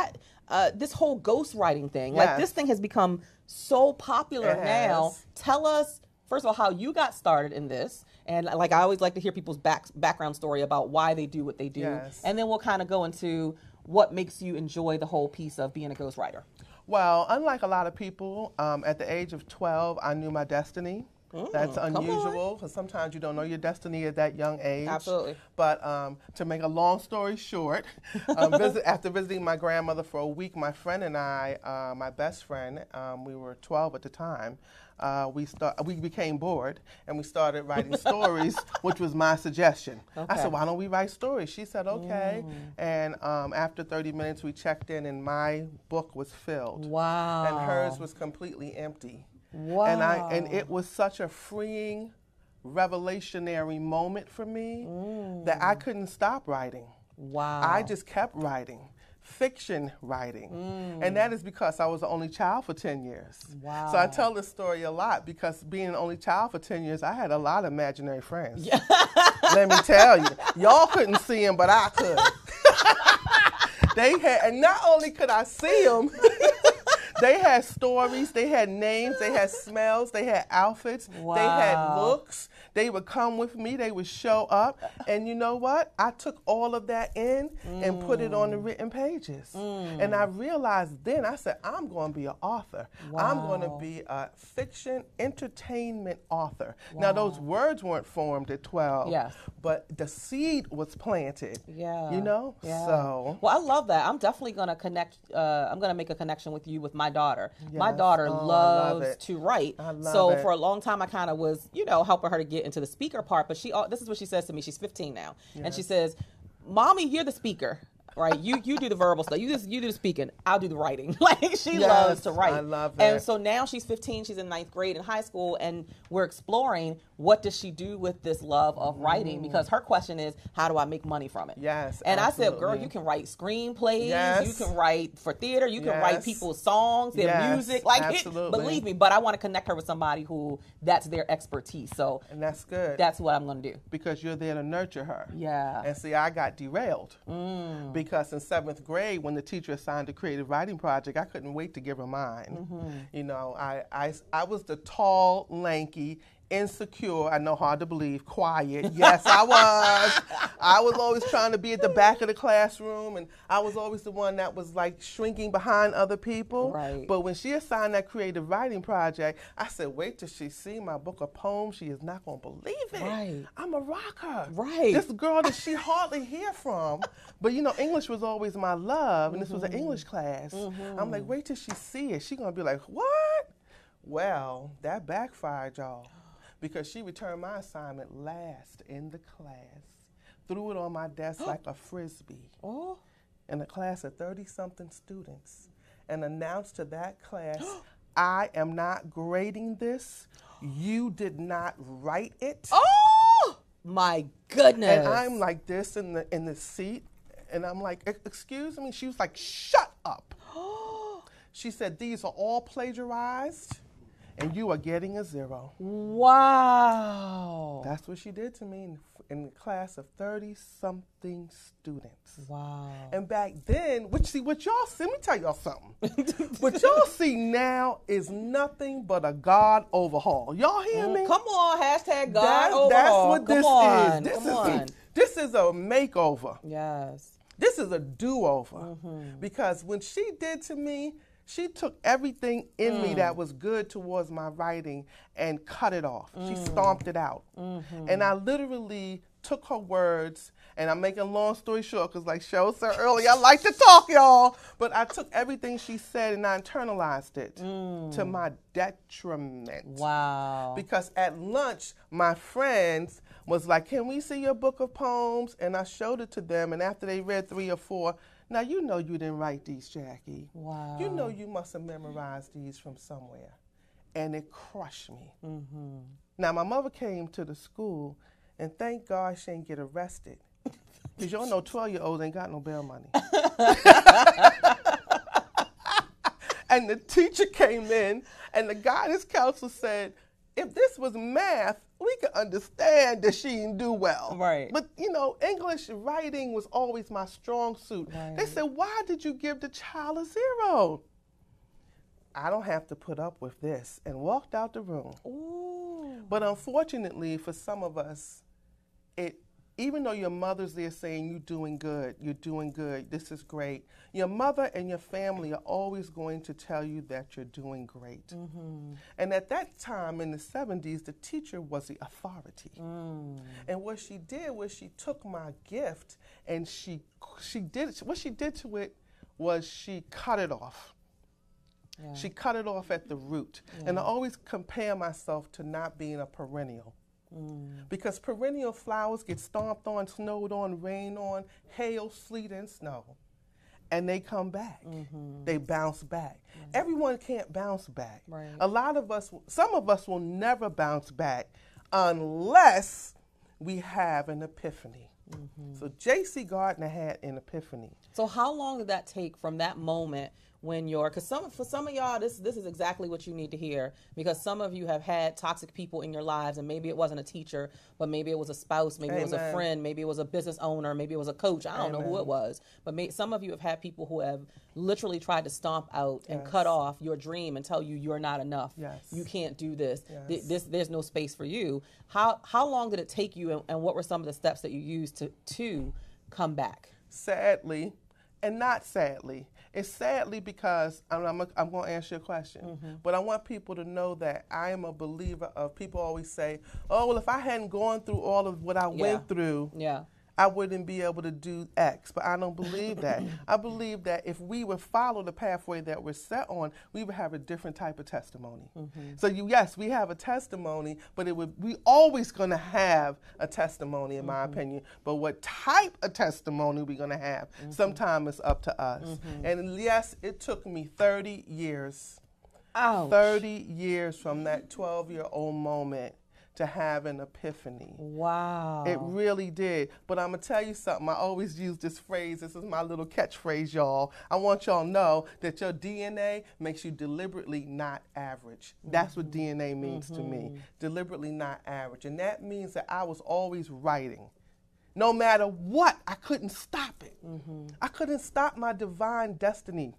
this whole ghostwriting thing. Like this thing has become so popular now. Tell us, first of all, how you got started in this. And like I always like to hear people's background story about why they do what they do. Yes. And then we'll kind of go into what makes you enjoy the whole piece of being a ghostwriter. Well, unlike a lot of people, at the age of 12, I knew my destiny. That's unusual because sometimes you don't know your destiny at that young age. Absolutely. But to make a long story short, after visiting my grandmother for a week, my friend and I, my best friend, we were 12 at the time, we became bored and we started writing stories, which was my suggestion. Okay. I said, why don't we write stories? She said, okay. And after 30 minutes, we checked in and my book was filled. Wow. And hers was completely empty. Wow. And it was such a freeing, revelationary moment for me that I couldn't stop writing. Wow. I just kept writing. Fiction writing. And that is because I was the only child for 10 years. Wow. So I tell this story a lot because being an only child for 10 years, I had a lot of imaginary friends. Let me tell you. Y'all couldn't see them, but I could. They had, and not only could I see them, they had stories, they had names, they had smells, they had outfits, they had looks. They would come with me, they would show up, and you know what? I took all of that in and put it on the written pages. And I realized then, I said, I'm going to be an author. I'm going to be a fiction entertainment author. Now, those words weren't formed at 12, but the seed was planted, you know? So. Well, I love that. I'm definitely going to connect, I'm going to make a connection with you with my daughter. My daughter loves to write. So for a long time, I kind of was, you know, helping her to get into the speaker part, but this is what she says to me. She's 15 now, and she says, "Mommy, you're the speaker, right? You do the verbal stuff. You do the speaking. I'll do the writing." Like she loves to write. I love that. And so now she's 15. She's in 9th grade in high school, and we're exploring what does she do with this love of writing, because her question is, how do I make money from it? And I said, girl, you can write screenplays, you can write for theater, you can write people's songs, their music, like believe me, but I want to connect her with somebody who that's their expertise. So and that's good. That's what I'm going to do. Because you're there to nurture her. And see, I got derailed because in 7th grade, when the teacher assigned a creative writing project, I couldn't wait to give her mine. You know, I was the tall, lanky, insecure, I know, hard to believe, quiet. Yes, I was. I was always trying to be at the back of the classroom, and I was always the one that was like shrinking behind other people. But when she assigned that creative writing project, I said, wait till she see my book of poems. She is not going to believe it. I'm a rocker. This girl that she hardly hear from. But, you know, English was always my love, and this was an English class. I'm like, wait till she see it. She's going to be like, what? Well, that backfired, y'all. Because she returned my assignment last in the class, threw it on my desk like a Frisbee in a class of 30-something students, and announced to that class, I am not grading this. You did not write it. my goodness. And I'm like this in the seat, and I'm like, excuse me? She was like, shut up. She said, these are all plagiarized, and you are getting a 0. Wow. That's what she did to me in a class of 30-something students. Wow. And back then, what y'all see, let me tell y'all something. What y'all see now is nothing but a God overhaul. Y'all hear me? Come on, hashtag God overhaul. That's what Come this on. is. Come on. This is a makeover. Yes. This is a do-over. Because when she did to me, she took everything in me that was good towards my writing and cut it off. She stomped it out. And I literally took her words, and I'm making a long story short because like Cheryl said earlier, I like to talk, y'all. But I took everything she said and I internalized it to my detriment. Wow. Because at lunch, my friends was like, can we see your book of poems? And I showed it to them, and after they read 3 or 4, now, you know you didn't write these, Jackie. Wow. You know you must have memorized these from somewhere. And it crushed me. Now, my mother came to the school, and thank God she didn't get arrested. Because y'all know 12-year-olds ain't got no bail money. And the teacher came in, and the guidance counselor said, if this was math, we could understand that she didn't do well. Right. But, you know, English writing was always my strong suit. Right. They said, why did you give the child a 0? I don't have to put up with this, and walked out the room. Ooh. But unfortunately, for some of us, even though your mother's there saying you're doing good, this is great, your mother and your family are always going to tell you that you're doing great. And at that time in the 70s, the teacher was the authority. And what she did was she took my gift and what she did to it was she cut it off. Yeah. She cut it off at the root. Yeah. And I always compare myself to not being a perennial. Because perennial flowers get stomped on, snowed on, rained on, hail, sleet, and snow. And they come back. They bounce back. Everyone can't bounce back. Right. Some of us will never bounce back unless we have an epiphany. So J.C. Gardner had an epiphany. So how long did that take from that moment when because for some of y'all, this is exactly what you need to hear, because some of you have had toxic people in your lives, and maybe it wasn't a teacher, but maybe it was a spouse, maybe it was a friend, maybe it was a business owner, maybe it was a coach. I don't know who it was, but some of you have had people who have literally tried to stomp out and cut off your dream and tell you you're not enough. You can't do this. There's no space for you. How long did it take you, and what were some of the steps that you used to come back? Sadly, and not sadly. It's sadly because I'm going to answer your question, but I want people to know that I am a believer of, people always say, oh, well, if I hadn't gone through all of what I went through, I wouldn't be able to do X. But I don't believe that. I believe that if we would follow the pathway that we're set on, we would have a different type of testimony. So yes, we have a testimony, but we always going to have a testimony, in my opinion. But what type of testimony we're going to have, sometimes it's up to us. And yes, it took me 30 years. Ouch. 30 years from that 12-year-old moment to have an epiphany. Wow. It really did. But I'm going to tell you something. I always use this phrase. This is my little catchphrase, y'all. I want y'all to know that your DNA makes you deliberately not average. That's what DNA means to me. Deliberately not average. And that means that I was always writing. No matter what, I couldn't stop it. I couldn't stop my divine destiny.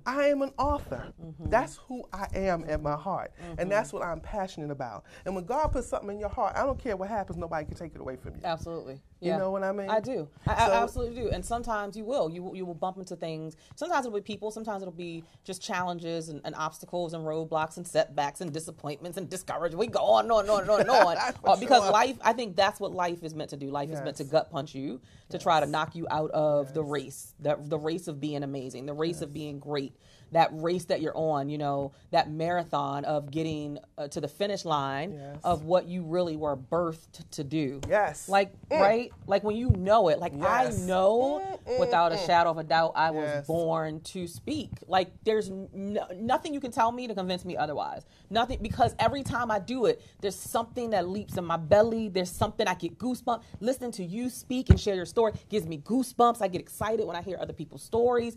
I am an author. That's who I am at my heart. And that's what I'm passionate about. And when God puts something in your heart, I don't care what happens, nobody can take it away from you. Absolutely. You know what I mean? I do. I absolutely do. And sometimes you will. You will bump into things. Sometimes it'll be people. Sometimes it'll be just challenges and obstacles and roadblocks and setbacks and disappointments and discouragement. We go on and on and on and on. Because life, I think that's what life is meant to do. Life is meant to gut punch you, to try to knock you out of the race, the race of being amazing, the race of being great. that race that you're on, you know, that marathon of getting to the finish line of what you really were birthed to do. Yes. Like, right? Like when you know it, like I know without a shadow of a doubt, I was born to speak. Like there's nothing you can tell me to convince me otherwise. Nothing, because every time I do it, there's something that leaps in my belly. There's something, I get goosebumps. Listening to you speak and share your story gives me goosebumps. I get excited when I hear other people's stories.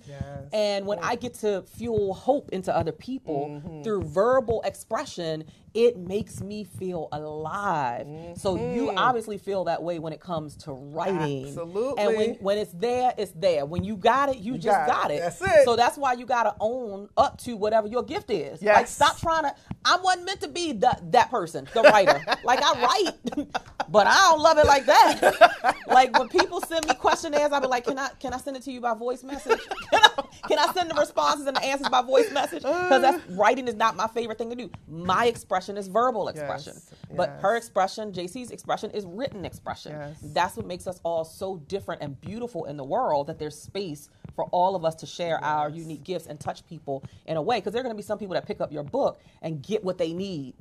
And when I get to fuel hope into other people through verbal expression, it makes me feel alive. So you obviously feel that way when it comes to writing. Absolutely. And when it's there, it's there. When you got it, you just got it. That's it. So that's why you got to own up to whatever your gift is. Yes. Like stop trying to, I wasn't meant to be that person, the writer. Like I write, but I don't love it like that. Like when people send me questionnaires, I'll be like, can I send it to you by voice message? Can I send the responses and the answers by voice message? Because writing is not my favorite thing to do. My expression is verbal expression, but her expression, JC's expression, is written expression. That's what makes us all so different and beautiful in the world, that there's space for all of us to share our unique gifts and touch people in a way. Because there are going to be some people that pick up your book and get what they need.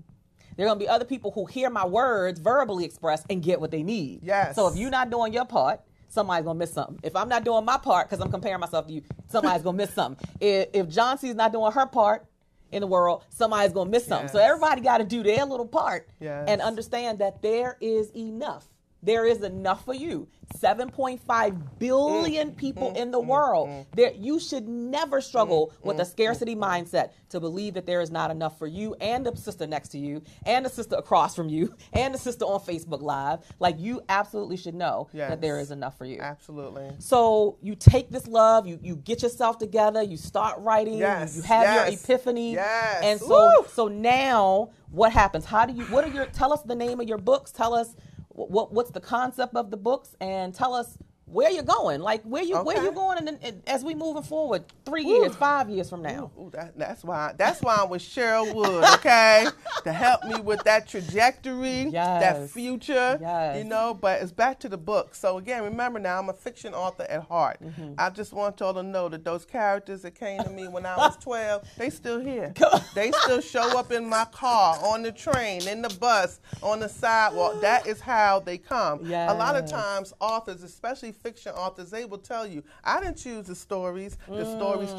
There are going to be other people who hear my words verbally expressed and get what they need. So if you're not doing your part, somebody's going to miss something. If I'm not doing my part, because I'm comparing myself to you, somebody's going to miss something. If John C's not doing her part in the world, somebody's going to miss something. So everybody got to do their little part and understand that there is enough. There is enough for you. 7.5 billion people in the world. There, you should never struggle with a scarcity mindset to believe that there is not enough for you and the sister next to you and the sister across from you and the sister on Facebook Live. Like, you absolutely should know that there is enough for you. Absolutely. So you take this love, you get yourself together, you start writing, you have your epiphany. And so now what happens? Tell us the name of your books, tell us what's the concept of the books, and tell us where you're going, like where you going, and as we moving forward 3 years, 5 years from now. That's why I'm with Cheryl Wood, okay, to help me with that trajectory, that future, you know. But it's back to the book. So again, remember now, I'm a fiction author at heart. I just want y'all to know that those characters that came to me when I was 12, they still here. They still show up in my car, on the train, in the bus, on the sidewalk. That is how they come. A lot of times, authors, especially fiction authors, they will tell you, I didn't choose the stories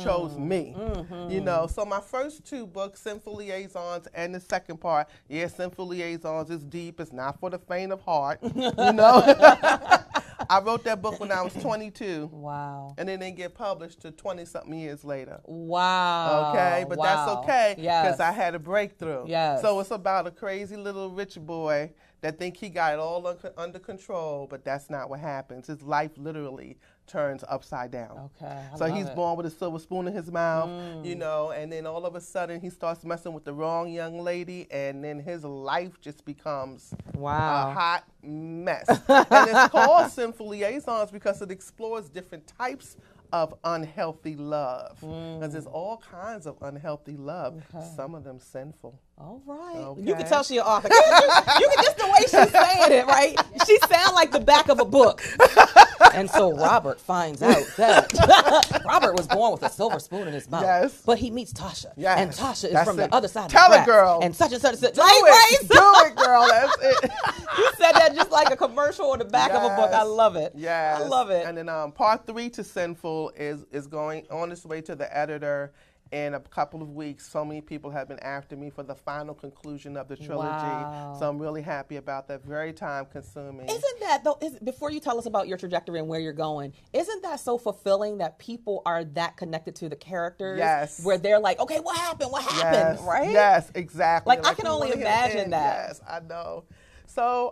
chose me. You know, so my first two books, Sinful Liaisons, and the second part, Sinful Liaisons is deep, it's not for the faint of heart, you know. I wrote that book when I was 22. Wow. And then they get published to 20-something years later. Wow. Okay, but that's okay, because I had a breakthrough. So it's about a crazy little rich boy that think he got it all under control, but that's not what happens. His life literally turns upside down. So he's born with a silver spoon in his mouth, you know, and then all of a sudden he starts messing with the wrong young lady, and then his life just becomes a hot mess. And it's called Sinful Liaisons because it explores different types of unhealthy love. Because there's all kinds of unhealthy love. Some of them sinful. All right. You can tell she's an author. You can just the way she's saying it, right? She sounds like the back of a book. And so Robert finds out that Robert was born with a silver spoon in his mouth. But he meets Tasha. And Tasha is from the other side of the tracks. Girl. And such and such. Do it, girl. That's it. You said that just like a commercial on the back of a book. I love it. I love it. And then part 3 to Sinful is going on its way to the editor in a couple of weeks. So many people have been after me for the final conclusion of the trilogy. So I'm really happy about that. Very time consuming. Isn't that, though, before you tell us about your trajectory and where you're going, isn't that so fulfilling that people are that connected to the characters? Where they're like, okay, what happened? What happened? Right? Yes, exactly. Like I can only imagine that. Yes, I know. So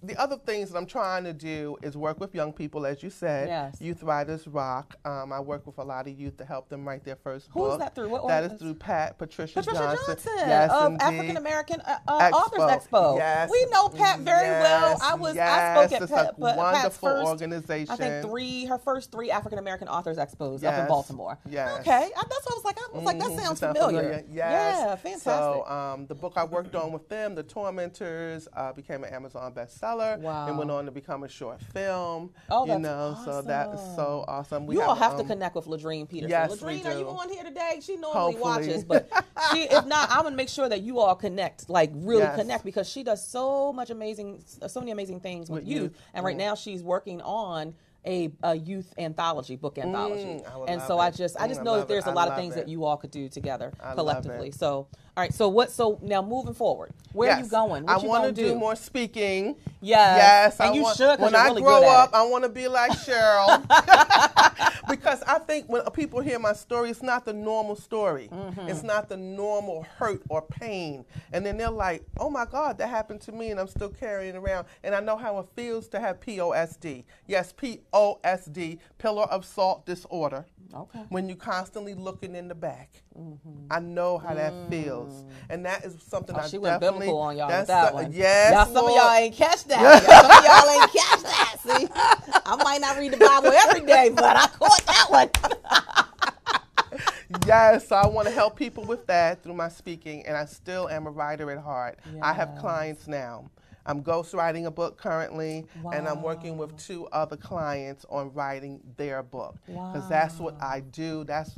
the other things that I'm trying to do is work with young people, as you said. Youth Writers Rock. I work with a lot of youth to help them write their first book. Who's that through? That is through Patricia Johnson. Yes, of African American Authors Expo. Yes, we know Pat very well. I spoke at Pat's wonderful first, organization. I think her first 3 African American Authors Expos up in Baltimore. Okay, that's what I was like. That sounds familiar. Yeah, fantastic. So the book I worked on with them, The Tormentors, became an Amazon bestseller. bestseller. Wow. It went on to become a short film. Oh, you that's know, so that is so awesome. You all have to connect with Ladrine Peterson. Yes, we Ladrine, do. are you on here today? She normally Hopefully. watches, but if not, I'm gonna make sure that you all connect, like really Yes. connect, because she does so many amazing things with youth. And right now she's working on a youth anthology, book anthology. And so I just know that there's a lot of things that you all could do together collectively. So, all right. So now moving forward, where are you going? What you want to gonna do? do more speaking. Yes. And you should, 'cause when you're I really grow good at up, it. I want to be like Cheryl. Because I think when people hear my story, it's not the normal story. It's not the normal hurt or pain. And then they're like, oh my God, that happened to me and I'm still carrying it around. And I know how it feels to have POSD. Yes, POSD, pillar of salt disorder. Okay. When you're constantly looking in the back. I know how that feels. And that is something I She definitely... went biblical on y'all with that's that one. Yes, Y'all, some Lord. of y'all ain't catch that. Some of y'all ain't catch that. See, I might not read the Bible every day, but I caught that one. Yes, so I want to help people with that through my speaking, and I still am a writer at heart. I have clients now. I'm ghostwriting a book currently, and I'm working with 2 other clients on writing their book. Because that's what I do. That's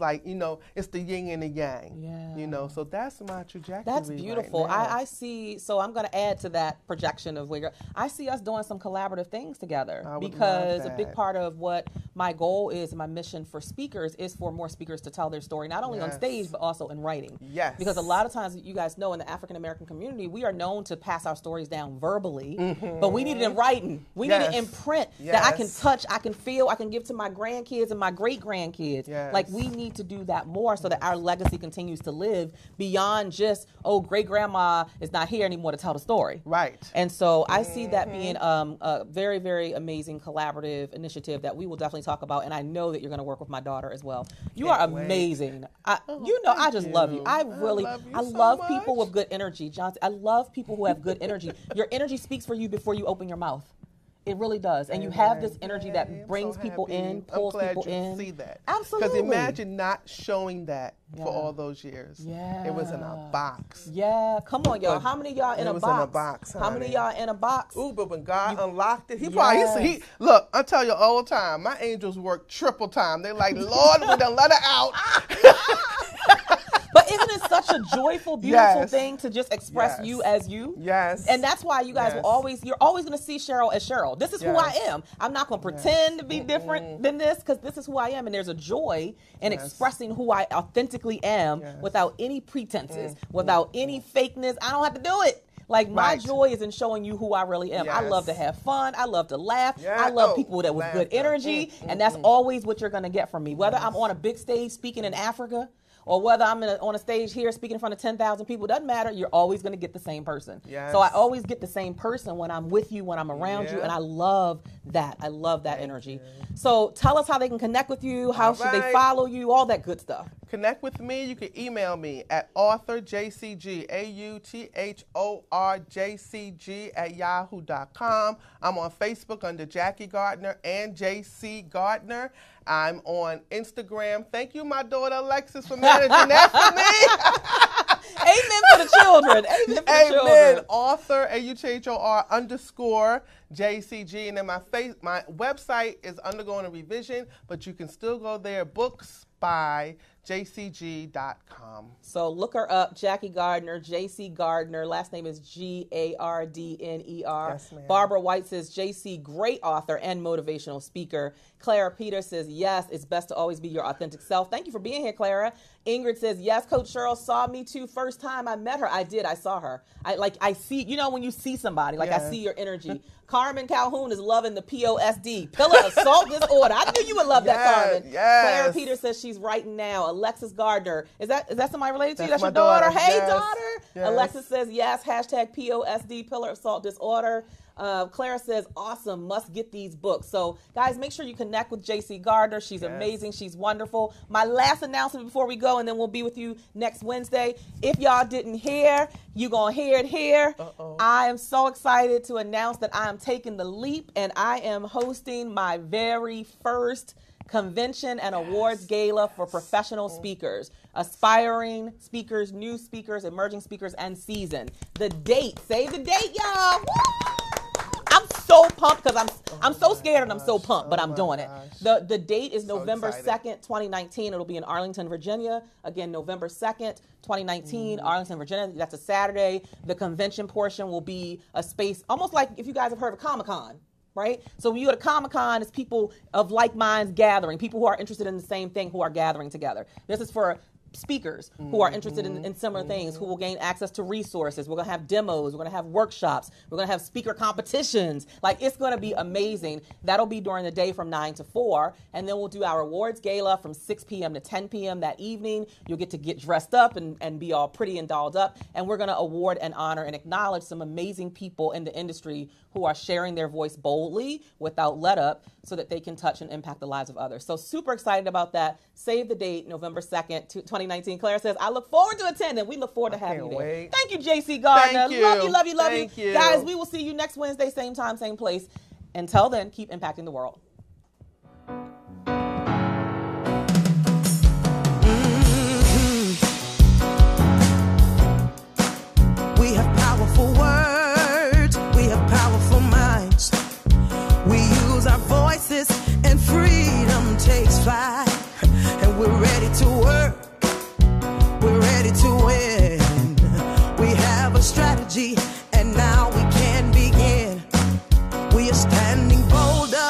like, you know, it's the yin and the yang. You know, so that's my trajectory. That's beautiful. Right now. I see. So I'm going to add to that projection of where I see us doing some collaborative things together, because a big part of what my goal is, my mission for speakers, is for more speakers to tell their story, not only on stage, but also in writing. Because a lot of times, you guys know, in the African American community, we are known to pass our stories down verbally, but we need it in writing. We need it in print that I can touch, I can feel, I can give to my grandkids and my great grandkids. Like, we need to do that more so that our legacy continues to live beyond just, oh, great grandma is not here anymore to tell the story. And so I see that being a very, very amazing collaborative initiative that we will definitely talk about. And I know that you're going to work with my daughter as well. You are amazing. I just love you. I love people with good energy, Johnson. I love people who have good energy. Your energy speaks for you before you open your mouth. It really does. And you have this energy that brings people in, pulls people in. I'm glad you see that. Absolutely. Because imagine not showing that for all those years. It was in a box. Come on, y'all. How many of y'all in a box? It was in a box, honey. How many of y'all in a box? Ooh, but when God unlocked it, look, I tell you all the time, my angels work triple time. They're like, Lord, we done let her out. But isn't it such a joyful, beautiful thing to just express you as you? And that's why you guys you're always going to see Cheryl as Cheryl. This is who I am. I'm not going to pretend to be different than this, because this is who I am. And there's a joy in expressing who I authentically am without any pretenses, without any fakeness. I don't have to do it. Like, my joy is in showing you who I really am. I love to have fun. I love to laugh. I love people that with good energy. And that's always what you're going to get from me. Whether I'm on a big stage speaking in Africa, or whether I'm on a stage here speaking in front of 10,000 people, doesn't matter. You're always going to get the same person. So I always get the same person when I'm with you, when I'm around you, and I love that. I love that energy. So tell us how they can connect with you, how should they follow you, all that good stuff. Connect with me. You can email me at authorjcg, authorjcg@yahoo.com. I'm on Facebook under Jackie Gardner and JC Gardner. I'm on Instagram. Thank you, my daughter Alexis, for managing that for me. Amen for the children. Amen for the children. Author, AUTHOR_JCG. And then my website is undergoing a revision, but you can still go there. Books by jcg.com. So look her up, Jackie Gardner, JC Gardner. Last name is Gardner. Yes, ma'am. Barbara White says, JC, great author and motivational speaker. Clara Peter says, yes, it's best to always be your authentic self. Thank you for being here, Clara. Ingrid says, yes, Coach Cheryl saw me too. First time I met her. I did. I saw her. I see, you know, when you see somebody, like I see your energy. Carmen Calhoun is loving the POSD, pillar of salt disorder. I knew you would love that, Carmen. Clara Peter says she's writing now. Alexis Gardner. Is that somebody related to you? That's your daughter? Hey, daughter. Alexis says, yes, hashtag POSD, pillar of salt disorder. Clara says, awesome, must get these books. So, guys, make sure you connect with JC Gardner. She's amazing. She's wonderful. My last announcement before we go, and then we'll be with you next Wednesday. If y'all didn't hear, you're going to hear it here. I am so excited to announce that I am taking the leap, and I am hosting my very first convention and awards gala for professional speakers, aspiring speakers, new speakers, emerging speakers, and seasoned. The date, save the date, y'all. Woo! pumped because I'm so scared and I'm so pumped, but I'm doing it. The date is November excited. 2nd, 2019. It'll be in Arlington, Virginia. Again, November 2nd, 2019, Arlington, Virginia. That's a Saturday. The convention portion will be a space almost like if you guys have heard of Comic-Con. Right? So when you go to Comic-Con, it's people of like minds gathering, people who are interested in the same thing who are gathering together. This is for speakers who are interested in similar things, who will gain access to resources. We're going to have demos. We're going to have workshops. We're going to have speaker competitions. Like, it's going to be amazing. That'll be during the day from 9 to 4. And then we'll do our awards gala from 6 p.m. to 10 p.m. that evening. You'll get to get dressed up and be all pretty and dolled up. And we're going to award and honor and acknowledge some amazing people in the industry who are sharing their voice boldly without let up so that they can touch and impact the lives of others. So super excited about that. Save the date, November 2nd, 2019. Claire says, I look forward to attending. We look forward to having you there. Wait. Thank you, JC Gardner. Thank you. Love you, love you, love Thank you. Guys, we will see you next Wednesday, same time, same place. Until then, keep impacting the world. We have powerful words, we have powerful minds. We use our voices and freedom takes flight. And we're ready to work, we're ready to win. We have a strategy and now we can begin. We are standing bolder,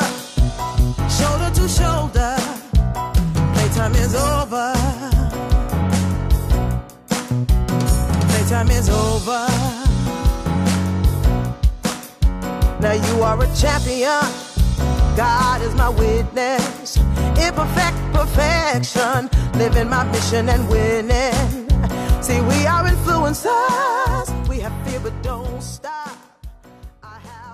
shoulder to shoulder. Playtime is over. Playtime is over. Now you are a champion. God is my witness. Imperfect perfection. Living my mission and winning. See, we are influencers.